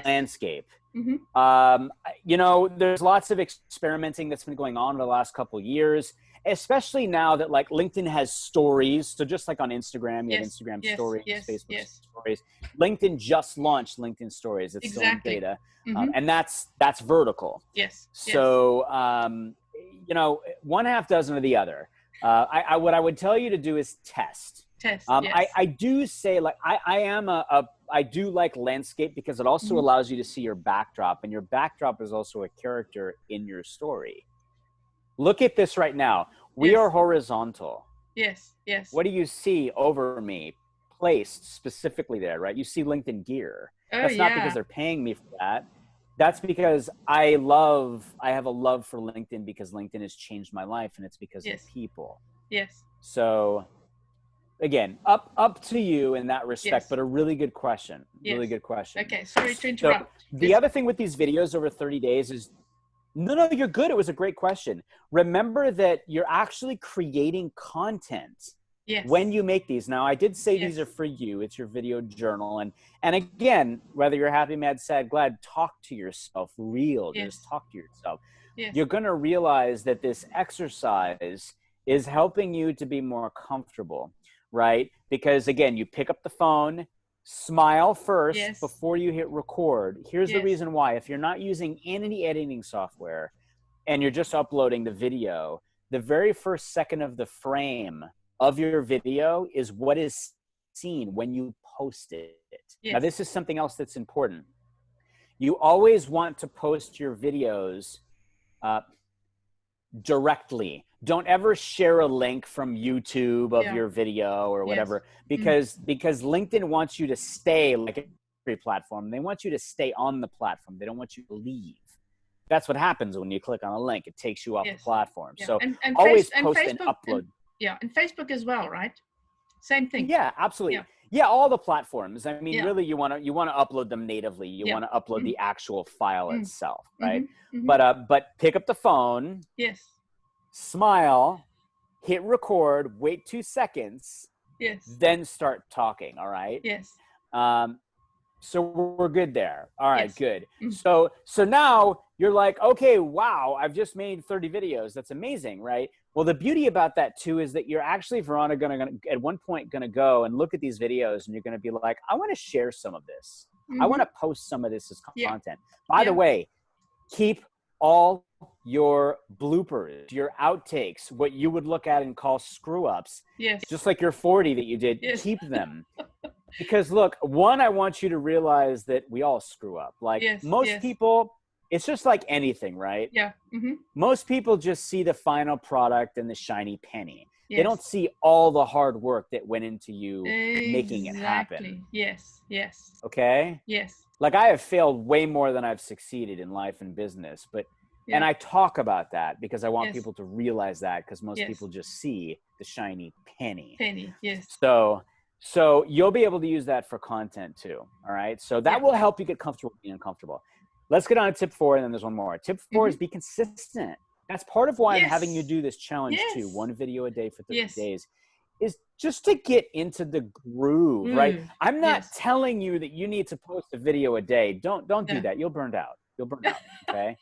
S2: landscape. You know, there's lots of experimenting that's been going on in the last couple of years, especially now that like LinkedIn has stories. So just like on Instagram, you have Instagram stories, Facebook stories. LinkedIn just launched LinkedIn stories. It's still in beta. And that's vertical.
S1: Yes.
S2: So, you know, one half dozen of the other. What I would tell you to do is test. I do say, like, I do like landscape because it also allows you to see your backdrop, and your backdrop is also a character in your story. Look at this right now. We are horizontal.
S1: Yes.
S2: What do you see over me placed specifically there, right? You see LinkedIn gear. That's not because they're paying me for that. That's because I have a love for LinkedIn, because LinkedIn has changed my life, and it's because of people.
S1: Yes.
S2: So again, up to you in that respect, but a really good question. Really good question.
S1: Okay, sorry to interrupt.
S2: So the other thing with these videos over 30 days is, no, you're good. It was a great question. Remember that you're actually creating content when you make these. Now, I did say these are for you. It's your video journal. And again, whether you're happy, mad, sad, glad, talk to yourself, just talk to yourself. You're going to realize that this exercise is helping you to be more comfortable, right? Because again, you pick up the phone, smile first before you hit record. Here's the reason why. If you're not using any editing software and you're just uploading the video, the very first second of the frame of your video is what is seen when you post it. Now, this is something else that's important. You always want to post your videos directly. Don't ever share a link from YouTube of your video or whatever, because LinkedIn wants you to stay, like every platform. They want you to stay on the platform. They don't want you to leave. That's what happens when you click on a link. It takes you off the platform. So and always post and upload.
S1: And Facebook as well, right? Same thing.
S2: Yeah, absolutely. Yeah, all the platforms. I mean,
S1: Yeah.
S2: really, you want to upload them natively. You
S1: Yeah.
S2: want to upload the actual file
S1: Mm.
S2: itself, right?
S1: Mm-hmm. Mm-hmm.
S2: But pick up the phone,
S1: Yes.
S2: smile, hit record, wait 2 seconds,
S1: Yes.
S2: then start talking. All right.
S1: Yes.
S2: So we're good there. All right,
S1: Yes.
S2: good.
S1: Mm.
S2: So now you're like, okay, wow, I've just made 30 videos. That's amazing, right? Well, the beauty about that too is that you're actually, Veronica, gonna at one point gonna go and look at these videos, and you're gonna be like, I want to share some of this. I want
S1: Mm-hmm.
S2: to post some of this as
S1: Yeah.
S2: content. By the
S1: Yeah.
S2: way, keep all your bloopers, your outtakes, what you would look at and call screw ups,
S1: Yes.
S2: just like your 40 that you did.
S1: Yes.
S2: Keep them. Because look, one, I want you to realize that we all screw up. Like
S1: Yes.
S2: most
S1: Yes.
S2: people, it's just like anything, right?
S1: Yeah. Mm-hmm.
S2: Most people just see the final product and the shiny penny.
S1: Yes.
S2: They don't see all the hard work that went into you making it happen.
S1: Exactly. Yes. Yes.
S2: Okay?
S1: Yes.
S2: Like I have failed way more than I've succeeded in life and business, but
S1: Yeah.
S2: and I talk about that because I want
S1: Yes.
S2: people to realize that, because most
S1: Yes.
S2: people just see the shiny penny.
S1: Yes.
S2: So you'll be able to use that for content too. All right. So that
S1: Yeah.
S2: will help you get comfortable being uncomfortable. Let's get on to tip 4, and then there's one more. Tip 4 is be consistent. That's part of why I'm having you
S1: Yes.
S2: do this challenge too.
S1: Yes.
S2: 1 video a day for 30
S1: Yes.
S2: days is just to get into the groove, right? I'm not
S1: Yes.
S2: telling you that you need to post a video a day. Don't do
S1: No.
S2: that. You'll burn out. Okay.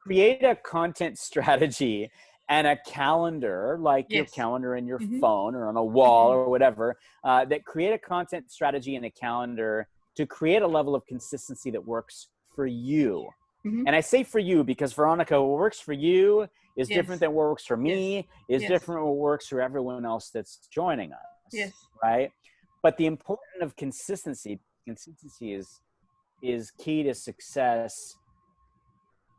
S2: Create a content strategy and a calendar, like your
S1: Yes.
S2: calendar in your
S1: Mhm.
S2: phone or on a wall
S1: Mhm.
S2: or whatever, that create a content strategy and a calendar to create a level of consistency that works for you.
S1: Mhm.
S2: And I say for you because, Veronica, what works for you is different
S1: Yes.
S2: than what works for me, is
S1: Yes.
S2: different what works for everyone else that's joining us,
S1: Yes.
S2: right? But the importance of consistency is key to success.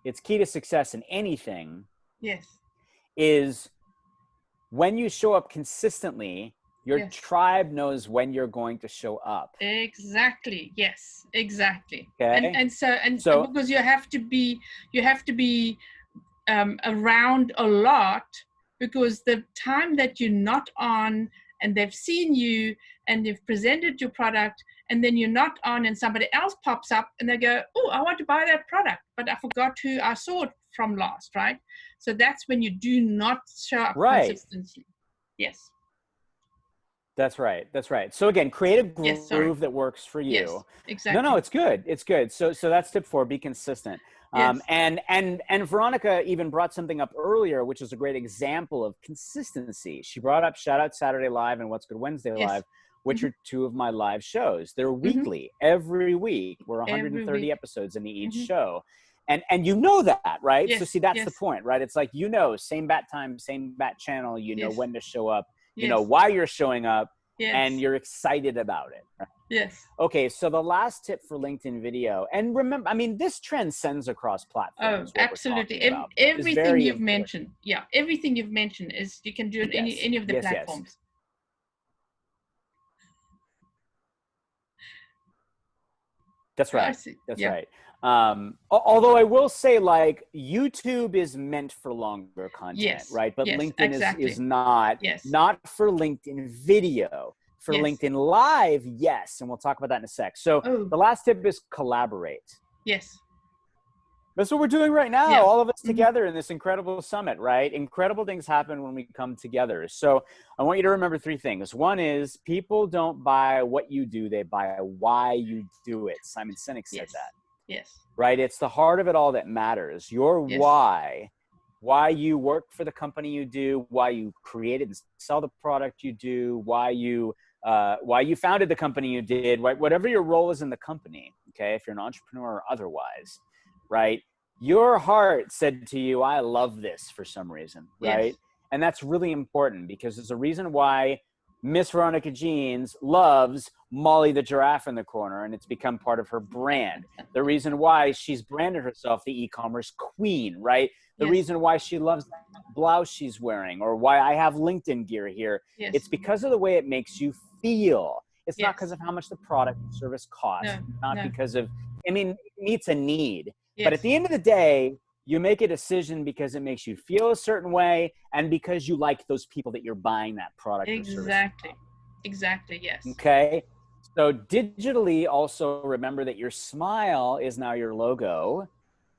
S2: It's key to success in anything.
S1: Yes.
S2: Is when you show up consistently, your
S1: Yes.
S2: tribe knows when you're going to show up.
S1: Exactly. Yes. Exactly.
S2: Okay.
S1: And so
S2: So
S1: because you have to be around a lot, because the time that you're not on and they've seen you and they've presented your product and then you're not on and somebody else pops up and they go, oh, I want to buy that product, but I forgot who I saw it from last, right? So that's when you do not show up consistently. Yes.
S2: That's right. That's right. So again, create a groove that works for you.
S1: Yes, exactly.
S2: No, it's good. It's good. So that's tip 4, be consistent.
S1: Yes.
S2: And Veronica even brought something up earlier, which is a great example of consistency. She brought up Shout Out Saturday Live and What's Good Wednesday Live, which are 2 of my live shows. They're weekly, every week. We're 130 episodes in each show. And you know that, right?
S1: Yes,
S2: so see, that's the point, right? It's like, same bat time, same bat channel, when to show up, you know why you're showing up, and you're excited about it. Right?
S1: Yes.
S2: Okay, so the last tip for LinkedIn video, and remember, I mean, this transcends across platforms.
S1: Oh, absolutely. Everything you've mentioned. Yeah, everything you've mentioned is you can do it any of the platforms.
S2: That's right. That's right. Although I will say, like, YouTube is meant for longer content, right? But LinkedIn is not for LinkedIn video. For LinkedIn Live, yes. And we'll talk about that in a sec. So the last tip is collaborate.
S1: Yes.
S2: That's what we're doing right now, all of us together in this incredible summit, right? Incredible things happen when we come together. So I want you to remember 3 things. One is people don't buy what you do, they buy why you do it. Simon Sinek said that.
S1: Yes.
S2: Right? It's the heart of it all that matters. Your why you work for the company you do, why you created and sell the product you do, why you founded the company you did, right? Whatever your role is in the company, okay? If you're an entrepreneur or otherwise, right? Your heart said to you, I love this for some reason, right? And that's really important because there's a reason why Miss Veronica Jeans loves Molly the giraffe in the corner, and it's become part of her brand. The reason why she's branded herself the e-commerce queen, right? The reason why she loves that blouse she's wearing, or why I have LinkedIn gear here, it's because of the way it makes you feel. It's not because of how much the product and service costs, because of, I mean, it meets a need. But at the end of the day, you make a decision because it makes you feel a certain way and because you like those people that you're buying that product or service from.
S1: Exactly. Yes.
S2: Okay. So digitally, also remember that your smile is now your logo.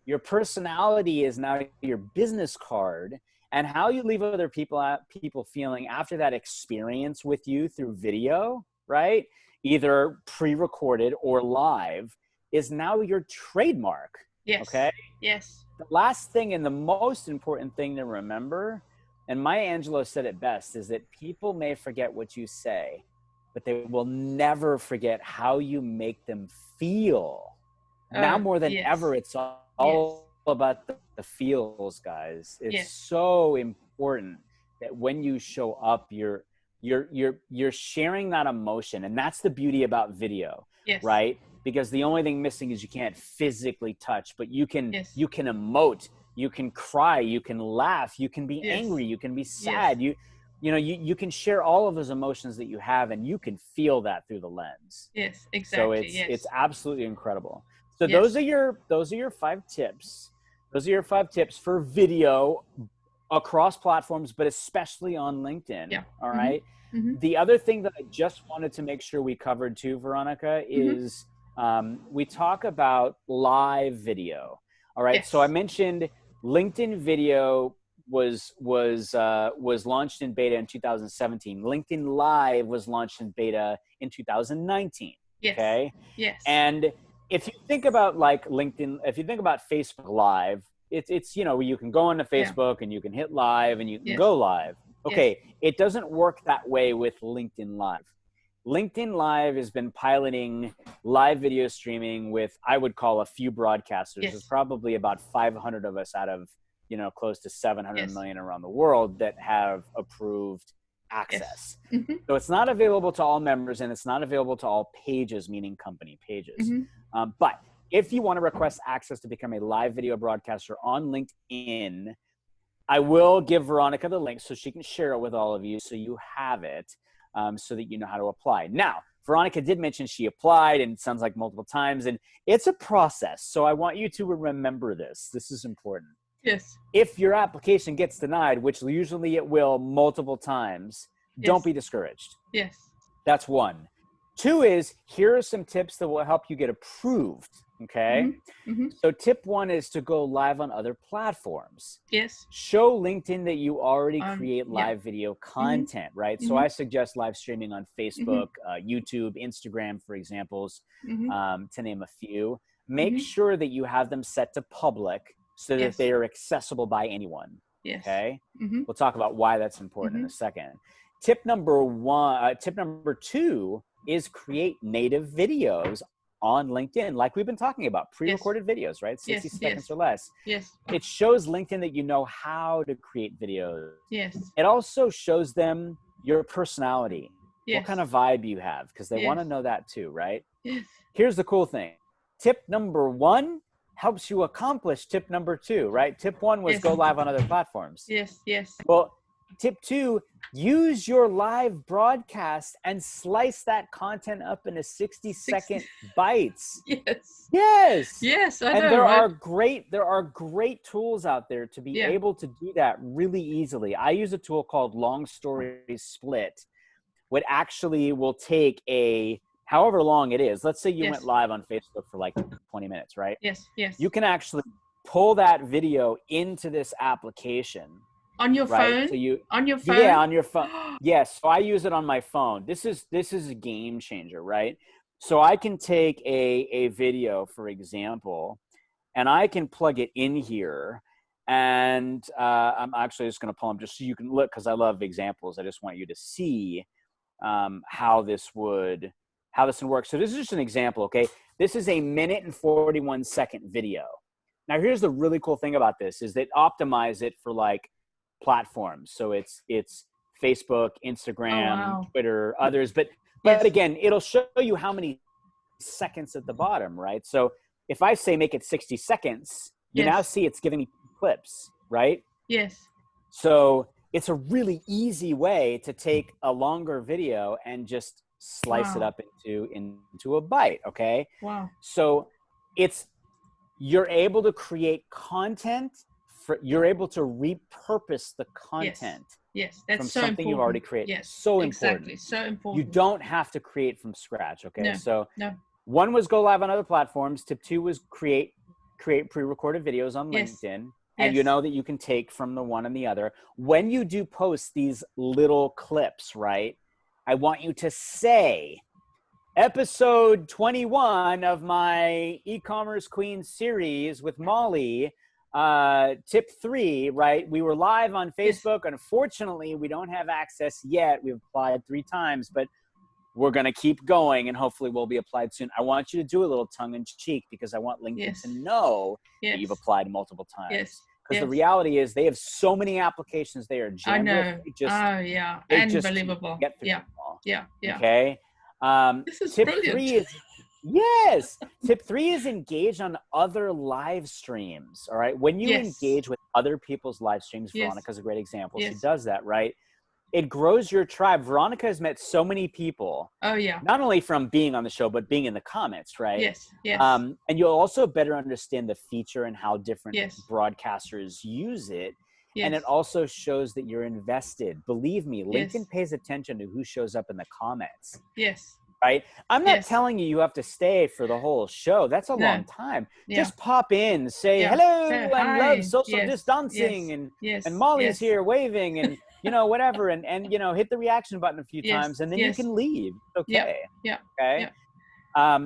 S2: Your personality is now your business card, and how you leave other people feeling after that experience with you through video, right? Either pre-recorded or live, is now your trademark.
S1: Yes.
S2: Okay.
S1: Yes.
S2: The last thing and the most important thing to remember, and Maya Angelou said it best, is that people may forget what you say, but they will never forget how you make them feel. Now more than
S1: Yes.
S2: ever, it's
S1: Yes.
S2: all about the feels, guys. It's
S1: Yes.
S2: so important that when you show up, you're sharing that emotion, and that's the beauty about video,
S1: Yes.
S2: right? Because the only thing missing is you can't physically touch, but you can
S1: Yes.
S2: emote, you can cry, you can laugh, you can be
S1: Yes.
S2: angry, you can be
S1: Yes.
S2: sad, you can share all of those emotions that you have, and you can feel that through the lens.
S1: Yes.
S2: So
S1: Exactly.
S2: it's
S1: Yes.
S2: absolutely incredible. So those
S1: Yes.
S2: are your 5 tips. Those are your 5 tips for video across platforms, but especially on LinkedIn.
S1: Yeah.
S2: All
S1: Mhm.
S2: right.
S1: Mhm.
S2: The other thing that I just wanted to make sure we covered too, Veronica,
S1: Mhm.
S2: is we talk about live video. All right. So I
S1: Yes.
S2: mentioned LinkedIn video was launched in beta in 2017. LinkedIn Live was launched in beta in 2019.
S1: Yes.
S2: Okay.
S1: Yes.
S2: And if you think about like LinkedIn, if you think about Facebook Live, it's you can go onto
S1: Yeah.
S2: Facebook and you can hit live and you can
S1: Yes.
S2: go live.
S1: Yes.
S2: Okay, it doesn't work that way with LinkedIn Live. LinkedIn Live has been piloting live video streaming with, I would call, a few broadcasters. There's
S1: Yes.
S2: probably about 500 of us out of close to 700
S1: Yes.
S2: million around the world that have approved
S1: Yes.
S2: access.
S1: Mhm.
S2: So it's not available to all members, and it's not available to all pages, meaning company pages.
S1: Mhm.
S2: But if you want to request access to become a live video broadcaster on LinkedIn, I will give Veronica the link so she can share it with all of you so you have it, so that you know how to apply. Now, Veronica did mention she applied, and it sounds like multiple times, and it's a process. So I want you to remember this. This is important.
S1: Yes.
S2: If your application gets denied, which usually it will multiple times, don't
S1: Yes.
S2: be discouraged.
S1: Yes.
S2: That's one. Two is, here are some tips that will help you get approved. Okay.
S1: Mhm. Mhm.
S2: So tip one is to go live on other platforms.
S1: Yes.
S2: Show LinkedIn that you already create
S1: Yeah.
S2: live video
S1: Mhm.
S2: content, right? So
S1: Mhm.
S2: I suggest live streaming on
S1: Mhm.
S2: Facebook, YouTube, Instagram, for examples,
S1: Mhm.
S2: to name a few. Make
S1: Mhm.
S2: sure that you have them set to public so that
S1: Yes.
S2: they are accessible by anyone.
S1: Yes.
S2: Okay.
S1: Mhm.
S2: We'll talk about why that's important in a
S1: Mhm.
S2: second. Tip number two is create native videos on LinkedIn, like we've been talking about,
S1: Yes.
S2: pre-recorded videos, right? 60
S1: Yes.
S2: seconds
S1: Yes.
S2: or less.
S1: Yes.
S2: It shows LinkedIn that you know how to create videos.
S1: Yes.
S2: It also shows them your personality, what kind
S1: Yes.
S2: of vibe you have, because they want
S1: Yes.
S2: to know that too, right?
S1: Yes.
S2: Here's the cool thing. Tip number one helps you accomplish tip number two, right? Tip one was
S1: Yes.
S2: go live on other platforms.
S1: Yes. Yes.
S2: Well, tip two, use your live broadcast and slice that content up into 60-second
S1: 60.
S2: bites.
S1: Yes.
S2: Yes.
S1: Yes, I
S2: And
S1: know, right?
S2: there are great tools out there to be
S1: Yeah.
S2: able to do that really easily. I use a tool called Long Story Split, what actually will take however long it is. Let's say you went
S1: Yes.
S2: live on Facebook for like 20 minutes, right?
S1: Yes. Yes.
S2: You can actually pull that video into this application,
S1: On your
S2: right?
S1: phone?
S2: So
S1: On your
S2: yeah,
S1: phone?
S2: on your phone. Yes. So I use it on my phone. This is a game changer, right? So I can take a video, for example, and I can plug it in here. And I'm actually just going to pull them just so you can look, because I love examples. I just want you to see how this would work. So this is just an example, okay? This is a 1:41 video. Now here's the really cool thing about this is that optimize it for like platforms. So it's Facebook,
S1: Oh,
S2: Instagram,
S1: wow.
S2: Twitter, others. But
S1: Yes.
S2: again, it'll show you how many seconds at the bottom, right? So if I say make it 60 seconds, you now
S1: Yes.
S2: see it's giving me clips, right?
S1: Yes.
S2: So it's a really easy way to take a longer video and just slice it
S1: Wow.
S2: up into a bite, okay?
S1: Wow.
S2: So you're able to create content you're able to repurpose the
S1: Yes.
S2: content
S1: Yes. That's
S2: from
S1: so
S2: something you've already
S1: important.
S2: created.
S1: Yes.
S2: So
S1: Exactly.
S2: important.
S1: So
S2: You
S1: important.
S2: don't have to create from scratch. Okay.
S1: No.
S2: So
S1: No.
S2: one was go live on other platforms. Tip two was create pre-recorded videos on
S1: Yes.
S2: LinkedIn. And you
S1: Yes.
S2: know that you can take from the one and the other. When you do post these little clips, right? I want you to say episode 21 of my e-commerce queen series with Molly. Tip 3, right? We were live on
S1: Yes.
S2: Facebook. Unfortunately, we don't have access yet. We've applied 3 times, but we're going to keep going and hopefully we'll be applied soon. I want you to do a little tongue in cheek because I want LinkedIn
S1: Yes.
S2: to know that
S1: Yes.
S2: you've applied multiple
S1: Yes.
S2: times. Because the
S1: Yes.
S2: reality is they have so many applications they are
S1: I
S2: jammed with.
S1: know.
S2: They
S1: Oh yeah.
S2: just can't
S1: Unbelievable.
S2: get through
S1: Yeah.
S2: them all.
S1: Yeah. Yeah.
S2: Okay.
S1: This is
S2: Tip
S1: brilliant.
S2: 3 is yes. Tip 3 is engage on other live streams. All right. When you
S1: Yes.
S2: engage with other people's live streams,
S1: Yes.
S2: Veronica's a great example. She
S1: Yes.
S2: does that, right? It grows your tribe. Veronica has met so many people,
S1: Oh yeah.
S2: not only from being on the show, but being in the comments, right?
S1: Yes. Yes.
S2: And you'll also better understand the feature and how different
S1: Yes.
S2: broadcasters use it. And
S1: Yes.
S2: it also shows that you're invested. Believe me,
S1: Yes.
S2: LinkedIn pays attention to who shows up in the comments,
S1: Yes.
S2: right? I'm not
S1: Yes.
S2: telling you have to stay for the whole show. That's a
S1: No.
S2: long time.
S1: Yeah.
S2: Just pop in, say
S1: Yeah.
S2: hello
S1: So
S2: and love
S1: hi.
S2: social
S1: Yes.
S2: distancing
S1: Yes. Yes.
S2: and Molly's
S1: Yes.
S2: here waving and whatever and hit the reaction button a few
S1: Yes.
S2: times and then
S1: Yes.
S2: you can leave. It's
S1: Yeah.
S2: okay.
S1: Yeah.
S2: Okay.
S1: Yeah.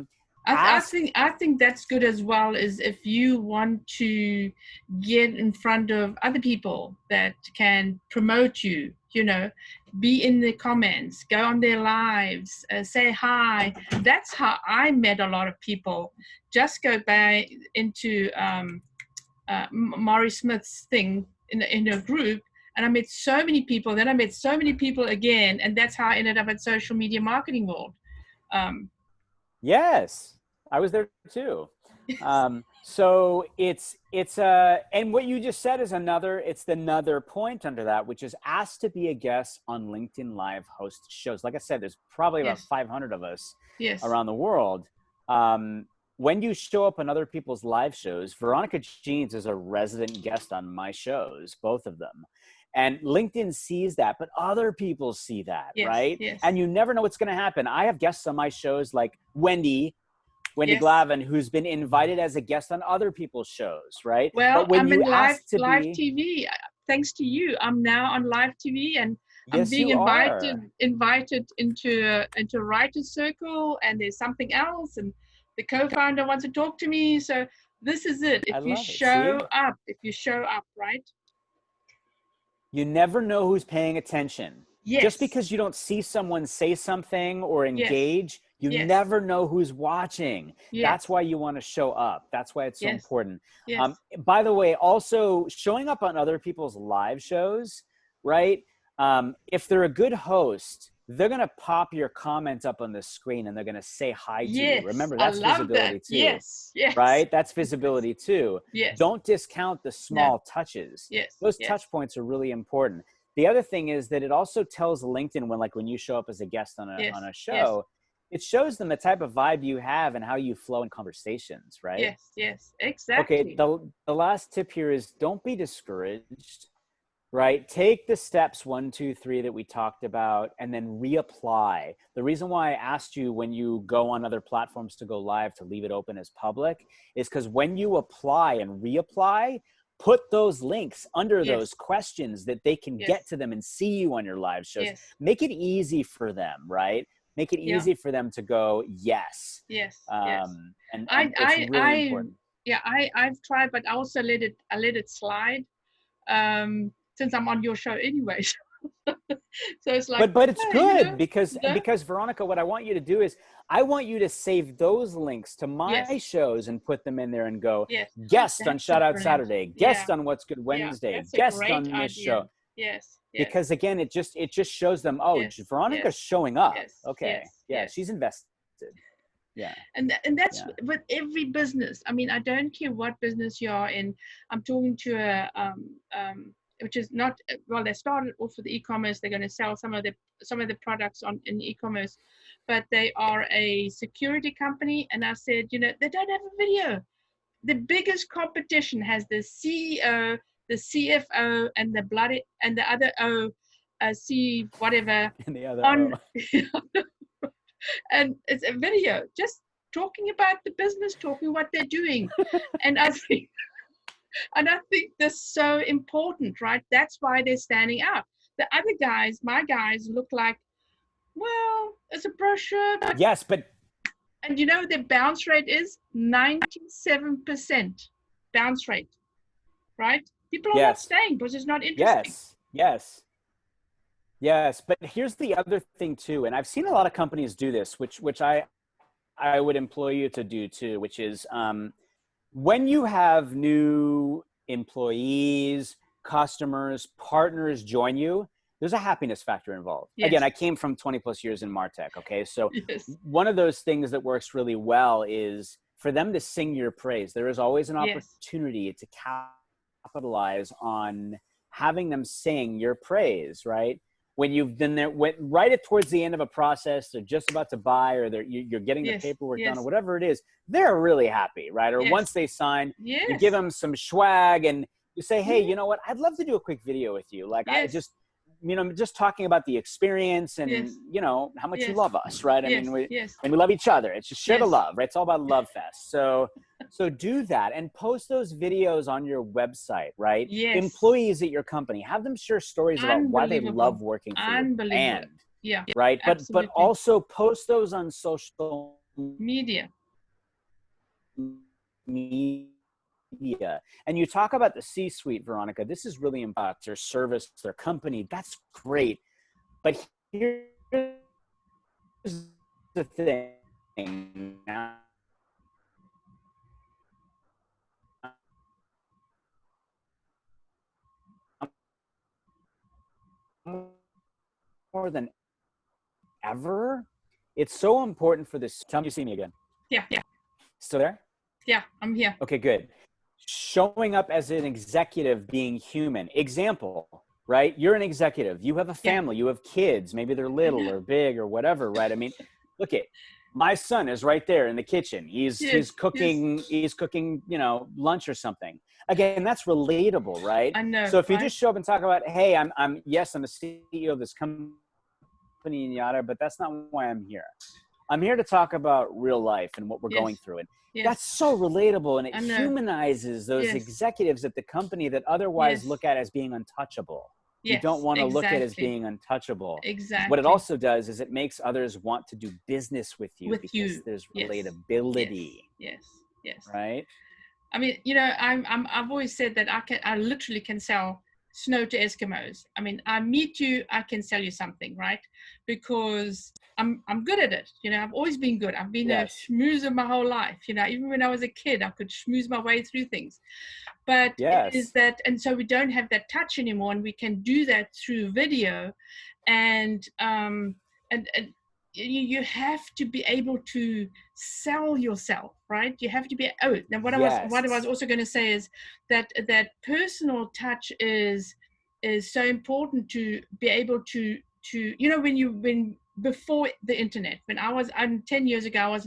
S1: I
S2: Ask.
S1: think that's good as well. Is if you want to get in front of other people that can promote you, be in the comments, go on their lives, say hi. That's how I met a lot of people. Just go back into Maury Smith's thing in a group, and I met so many people. Then I met so many people again, and that's how I ended up at Social Media Marketing World.
S2: Yes, I was there too. So it's and what you just said is another point under that, which is asked to be a guest on LinkedIn Live host shows. Like I said, there's probably about 500 of us around the world. When you show up on other people's live shows, Veronica Jeans is a resident guest on my shows, both of them. And LinkedIn sees that, but other people see that, right?
S1: Yes.
S2: And you never know what's going to happen. I have guests on my shows like Wendy
S1: Yes.
S2: Glavin, who's been invited as a guest on other people's shows, right?
S1: Well,
S2: but when
S1: I'm
S2: you
S1: in
S2: ask
S1: live TV. Thanks to you, I'm now on live TV, and I'm
S2: yes,
S1: being
S2: you
S1: invited
S2: are.
S1: into a writer's circle, and there's something else, and the co-founder wants to talk to me. So this is it.
S2: I
S1: If you
S2: love it. See?
S1: show up, right?
S2: You never know who's paying attention.
S1: Yes.
S2: Just because you don't see someone say something or engage, you
S1: Yes.
S2: never know who's watching.
S1: Yes.
S2: That's why you want to show up. That's why it's so important.
S1: Yes.
S2: By the way, also showing up on other people's live shows, right? If they're a good host, they're going to pop your comments up on the screen and they're going to say hi to you. Remember, that's visibility too.
S1: Yes.
S2: Right? That's visibility too.
S1: Yes.
S2: Don't discount the small touches.
S1: Yes.
S2: Those touch points are really important. The other thing is that it also tells LinkedIn when you show up as a guest on a show, it shows them the type of vibe you have and how you flow in conversations, right?
S1: Yes, exactly.
S2: Okay, the last tip here is don't be discouraged, right? Take the steps 1, 2, 3 that we talked about and then reapply. The reason why I asked you when you go on other platforms to go live to leave it open as public is because when you apply and reapply, put those links under those questions that they can get to them and see you on your live shows. Make it easy for them, right? Make it easy for them to go, yes.
S1: Yes.
S2: And it's really important.
S1: Yeah, I've tried, but I also let it slide. Since I'm on your show anyway. So it's like,
S2: but it's good because Veronica, what I want you to do is I want you to save those links to my shows and put them in there and go guest on Shout Out Saturday, guest on What's Good Wednesday, guest on this show.
S1: Yes.
S2: Because again, it just shows them, Veronica's showing up. She's invested. Yeah.
S1: And that's with every business. I mean, I don't care what business you are in. I'm talking to a which is not, well, they started off with e-commerce. They're going to sell some of the products in e-commerce, but they are a security company. And I said, they don't have a video. The biggest competition has the CEO, the CFO, and the other O, see whatever
S2: In the other
S1: on,
S2: row.
S1: and it's a video just talking about the business, talking what they're doing. And I think that's so important, right? That's why they're standing out. The other guys, my guys, look like, well, it's a brochure, but,
S2: Yes, but
S1: and you know, their bounce rate is 97% bounce rate, right? People are not
S2: yes,
S1: staying because it's not interesting.
S2: yes, yes. Yes, but here's the other thing too, and I've seen a lot of companies do this, which I would employ you to do too, which is when you have new employees, customers, partners join you, there's a happiness factor involved.
S1: Yes.
S2: Again, I came from 20 plus years in MarTech. Okay, so
S1: Yes.
S2: one of those things that works really well is for them to sing your praise. There is always an
S1: Yes.
S2: opportunity to capitalize on having them sing your praise, right? When you've been there, right at towards the end of a process, they're just about to buy, or you're getting the
S1: Yes.
S2: paperwork
S1: Yes.
S2: done, or whatever it is, they're really happy, right? Or
S1: Yes.
S2: once they sign,
S1: Yes.
S2: you give them some swag, and you say, hey,
S1: Yeah.
S2: you know what? I'd love to do a quick video with you. Like, I
S1: Yes.
S2: just, you know, just talking about the experience and,
S1: Yes.
S2: you know, how much you
S1: Yes.
S2: love us, right? I
S1: Yes.
S2: mean,
S1: Yes.
S2: we love each other. It's just share the
S1: Yes.
S2: love, right? It's all about love fest. So do that and post those videos on your website, right?
S1: Yes.
S2: Employees at your company, have them share stories about why they love working for your brand,
S1: Yeah.
S2: right?
S1: Absolutely.
S2: But also post those on social
S1: Media.
S2: media. And you talk about the C-suite, Veronica. This is really important. Their service, their company. That's great. But here's the thing. Now, more than ever, it's so important for this. Tell me you see me again.
S1: Yeah. Yeah.
S2: Still there?
S1: Yeah. I'm here.
S2: Okay, good. Showing up as an executive, being human. Example, right? You're an executive. You have a family. You have kids. Maybe they're little or big or whatever, right? I mean, look at my son is right there in the kitchen. He's cooking.
S1: Yes.
S2: He's cooking, you know, lunch or something. Again, that's relatable, right?
S1: I know.
S2: So if you
S1: right?
S2: just show up and talk about, hey, I'm the CEO of this company and yada, but that's not why I'm here. I'm here to talk about real life and what we're going through. And that's so relatable, and it humanizes those executives at the company that otherwise look at as being untouchable. You don't want to look at as being untouchable.
S1: Exactly.
S2: What it also does is it makes others want to do business with you because there's relatability.
S1: Yes. Yes.
S2: Right?
S1: I mean, you know, I've always said that I literally can sell snow to Eskimos. I mean, I meet you, I can sell you something, right? Because I'm good at it. You know, I've always been good. I've been a schmoozer my whole life. You know, even when I was a kid, I could schmooze my way through things. But it is that, and so we don't have that touch anymore, and we can do that through video, and you have to be able to sell yourself, right? You have to be. Oh, now what I was also going to say is that personal touch is so important to be able to you know, when before the internet, when I'm 10 years ago, I was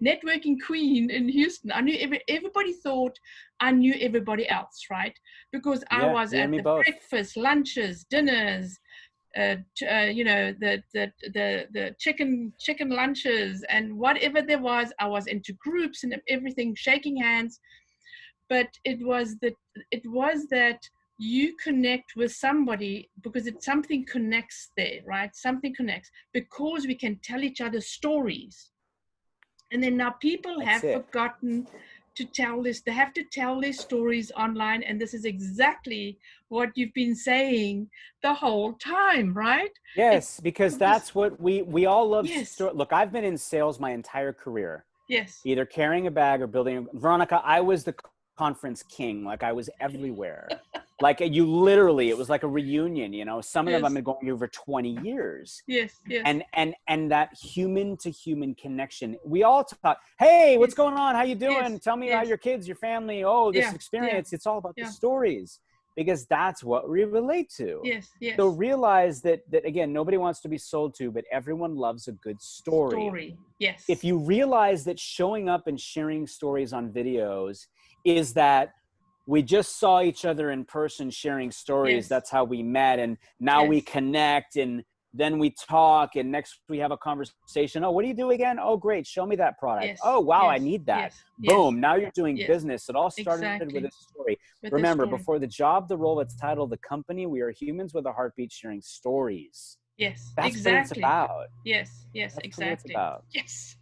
S1: networking queen in Houston. I knew everybody thought I knew everybody else, right? Because I was at the breakfast, lunches, dinners, you know, the chicken lunches and whatever there was. I was into groups and everything, shaking hands. But it was that you connect with somebody because something connects there, right? Something connects because we can tell each other stories. And then now people have forgotten to tell this. They have to tell their stories online. And this is exactly what you've been saying the whole time, right?
S2: Yes, because that's what we all love. Look, I've been in sales my entire career.
S1: Yes.
S2: Either carrying a bag or building. Veronica, I was the conference king. Like, I was everywhere. Like, you literally, it was like a reunion, you know. Some of them I've been going over 20 years.
S1: Yes.
S2: And that human to human connection. We all talk, hey, what's going on? How you doing? Tell me how your kids, your family, this experience. It's all about the stories, because that's what we relate to.
S1: Yes.
S2: So realize that again, nobody wants to be sold to, but everyone loves a good story.
S1: Yes.
S2: If you realize that showing up and sharing stories on videos is that we just saw each other in person sharing stories.
S1: Yes.
S2: That's how we met. And now we
S1: Yes.
S2: connect, and then we talk, and next we have a conversation. Oh, what do you do again? Oh, great. Show me that product.
S1: Yes.
S2: Oh, wow. I
S1: Yes.
S2: need that.
S1: Yes.
S2: Boom.
S1: Yes.
S2: Now you're doing
S1: Yes.
S2: business. It all started with
S1: Exactly.
S2: a story.
S1: With a
S2: Remember,
S1: story.
S2: before the job, the role, its title, the company, we are humans with a heartbeat sharing stories.
S1: Yes.
S2: That's what it's
S1: Exactly.
S2: about.
S1: Yes. Yes.
S2: That's what it's
S1: Exactly.
S2: about.
S1: Yes.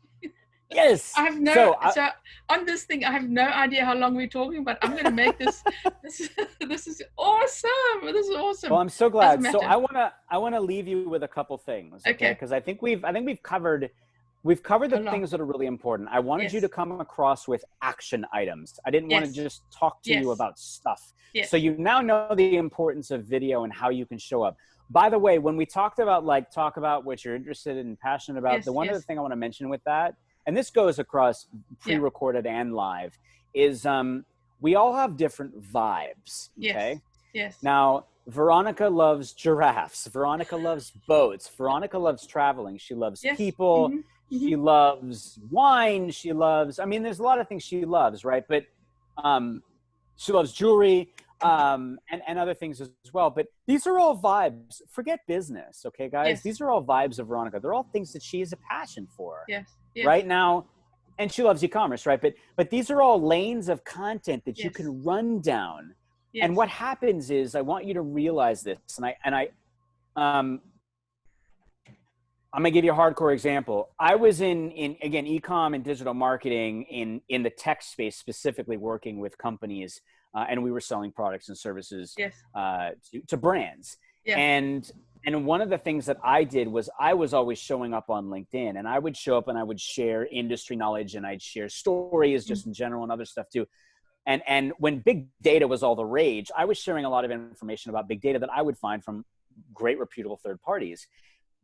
S2: Yes.
S1: I have no,
S2: So
S1: on this thing, I have no idea how long we're talking, but I'm going to make this, this is awesome. This is awesome.
S2: well, I'm so glad.
S1: Doesn't
S2: So
S1: matter.
S2: I want to leave you with a couple things, okay?
S1: Okay.
S2: Because I think we've covered the
S1: A lot.
S2: things that are really important. I wanted you
S1: Yes.
S2: to come across with action items. I didn't want to
S1: Yes.
S2: just talk to you
S1: Yes.
S2: about stuff.
S1: Yes.
S2: So you now know the importance of video and how you can show up. By the way, when we talked about talk about what you're interested in and passionate about,
S1: Yes.
S2: the one
S1: Yes.
S2: other thing I want to mention with that, and this goes across pre-recorded and live, is we all have different vibes. Okay.
S1: Yes. Yes.
S2: Now, Veronica loves giraffes. Veronica loves boats. Veronica loves traveling. She loves
S1: Yes.
S2: people.
S1: Mm-hmm.
S2: She loves wine. She loves, I mean, there's a lot of things she loves, right? But she loves jewelry and other things as well. But these are all vibes. Forget business, okay, guys?
S1: Yes.
S2: These are all vibes of Veronica. They're all things that she has a passion for.
S1: Yes. Yes.
S2: Right now. And she loves e-commerce, right? But these are all lanes of content that you
S1: Yes.
S2: can run down.
S1: Yes.
S2: And what happens is, I want you to realize this, I'm gonna give you a hardcore example. I was in again, e-com and digital marketing in the tech space, specifically working with companies, and we were selling products and services
S1: Yes.
S2: to brands.
S1: Yeah.
S2: And one of the things that I did was I was always showing up on LinkedIn, and I would show up and I would share industry knowledge, and I'd share stories just in general and other stuff too. And when big data was all the rage, I was sharing a lot of information about big data that I would find from great reputable third parties.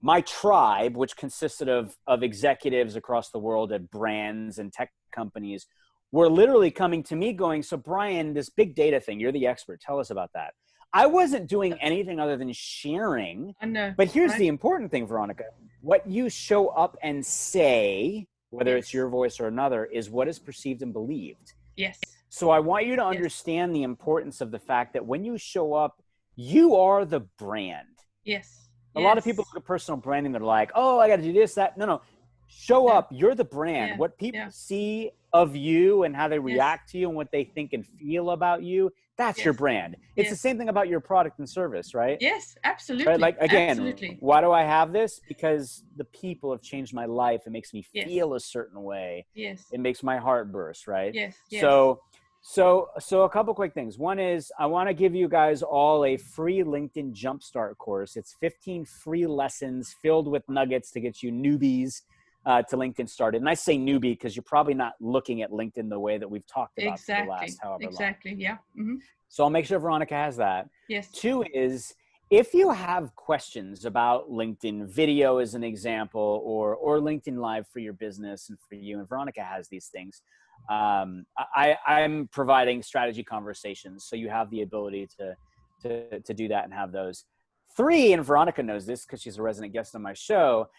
S2: My tribe, which consisted of executives across the world at brands and tech companies, were literally coming to me going, so Brian, this big data thing, you're the expert. Tell us about that. I wasn't doing anything other than sharing.
S1: I know.
S2: But here's
S1: right?
S2: the important thing, Veronica. What you show up and say, whether it's your voice or another, is what is perceived and believed.
S1: Yes.
S2: So I want you to understand the importance of the fact that when you show up, you are the brand.
S1: Yes.
S2: A lot of people look at personal branding. They're like, oh, I got to do this, that. No. Show up. You're the brand.
S1: Yeah.
S2: What people see of you and how they react to you and what they think and feel about you, that's your brand. It's the same thing about your product and service, right?
S1: Yes, absolutely.
S2: Right? Like, again,
S1: absolutely.
S2: why do I have this? Because the people have changed my life. It makes me feel a certain way.
S1: Yes.
S2: It makes my heart burst, right?
S1: Yes.
S2: So a couple quick things. One is I want to give you guys all a free LinkedIn Jumpstart course. It's 15 free lessons filled with nuggets to get you newbies to LinkedIn started. And I say newbie because you're probably not looking at LinkedIn the way that we've talked about for the last however long.
S1: Exactly. Yeah. Mm-hmm.
S2: So I'll make sure Veronica has that.
S1: Yes. 2
S2: is, if you have questions about LinkedIn video as an example, or LinkedIn Live for your business and for you, and Veronica has these things, I'm providing strategy conversations, so you have the ability to do that and have those. 3, and Veronica knows this because she's a resident guest on my show,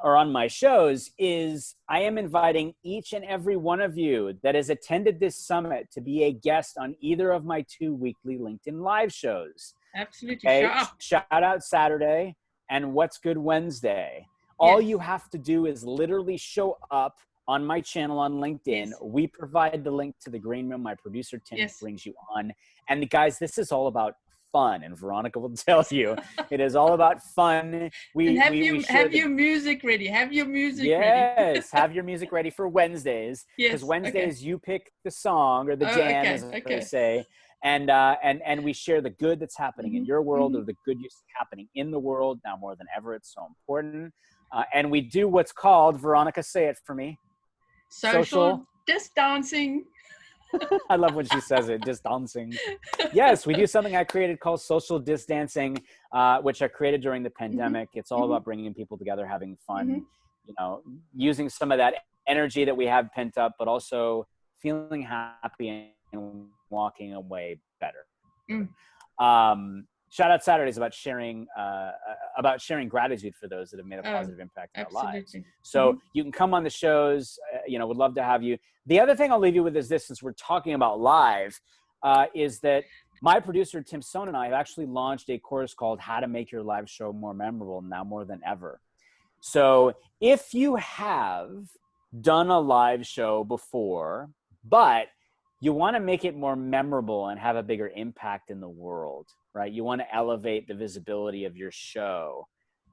S2: or on my shows, is I am inviting each and every one of you that has attended this summit to be a guest on either of my 2 weekly LinkedIn Live shows.
S1: Absolutely.
S2: Okay? Shout out Saturday and What's Good Wednesday. All you have to do is literally show up on my channel on LinkedIn. We provide the link to the green room. My producer, Tim, brings you on. And guys, this is all about fun, and Veronica will tell you it is all about fun.
S1: Have your music ready. Have your music ready.
S2: Yes, have your music ready for Wednesdays. Because Wednesdays you pick the song or the jam, as they say, and we share the good that's happening in your world, or the good you see happening in the world. Now more than ever, it's so important. And we do what's called, Veronica, say it for me.
S1: Social distancing.
S2: I love when she says it, just dancing. Yes, we do something I created called social distancing, which I created during the pandemic. It's all about bringing people together, having fun, you know, using some of that energy that we have pent up, but also feeling happy and walking away better. Shout out Saturdays about sharing gratitude for those that have made a positive impact in our lives. So you can come on the shows, would love to have you. The other thing I'll leave you with is this, since we're talking about live, is that my producer, Tim Stone, and I have actually launched a course called How to Make Your Live Show More Memorable, now more than ever. So if you have done a live show before, but you want to make it more memorable and have a bigger impact in the world, right? You want to elevate the visibility of your show.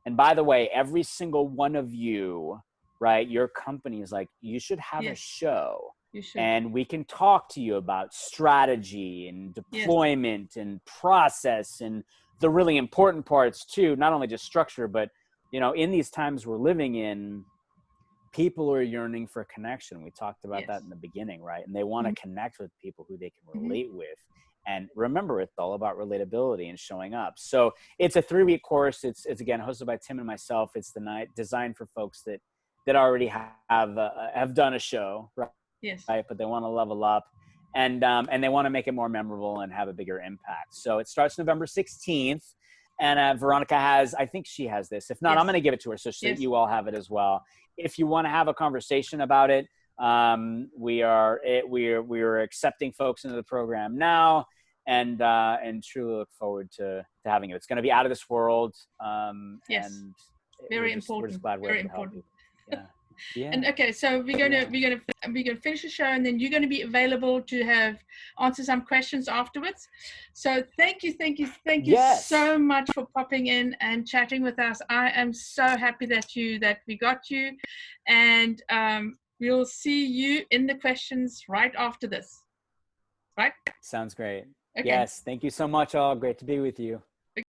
S2: And by the way, every single one of you, right, your company is like, you should have a
S1: Yes,
S2: show.
S1: you should.
S2: And we can talk to you about strategy and
S1: Yes.
S2: deployment and process and the really important parts too, not only just structure, but you know, in these times we're living in, people are yearning for connection. We talked about that in the beginning, right? And they want to connect with people who they can relate with. And remember, it's all about relatability and showing up. So it's a 3-week course. It's again hosted by Tim and myself. It's designed for folks that already have done a show, right?
S1: Yes.
S2: Right, but they want to level up, and they want to make it more memorable and have a bigger impact. So it starts November 16th, and Veronica has, I think she has this. If not, I'm going to give it to her so that you all have it as well. If you want to have a conversation about it, we are accepting folks into the program now, and truly look forward to having it. It's going to be out of this world.
S1: Yes.
S2: And
S1: Very important.
S2: We're just glad we're
S1: Very
S2: able to help
S1: important.
S2: you. Yeah. Yeah.
S1: And okay, so we're gonna finish the show, and then you're gonna be available to answer some questions afterwards. So thank you so much for popping in and chatting with us. I am so happy that we got you, and we'll see you in the questions right after this. Right?
S2: Sounds great.
S1: Okay.
S2: Yes. Thank you so much, all. Great to be with you.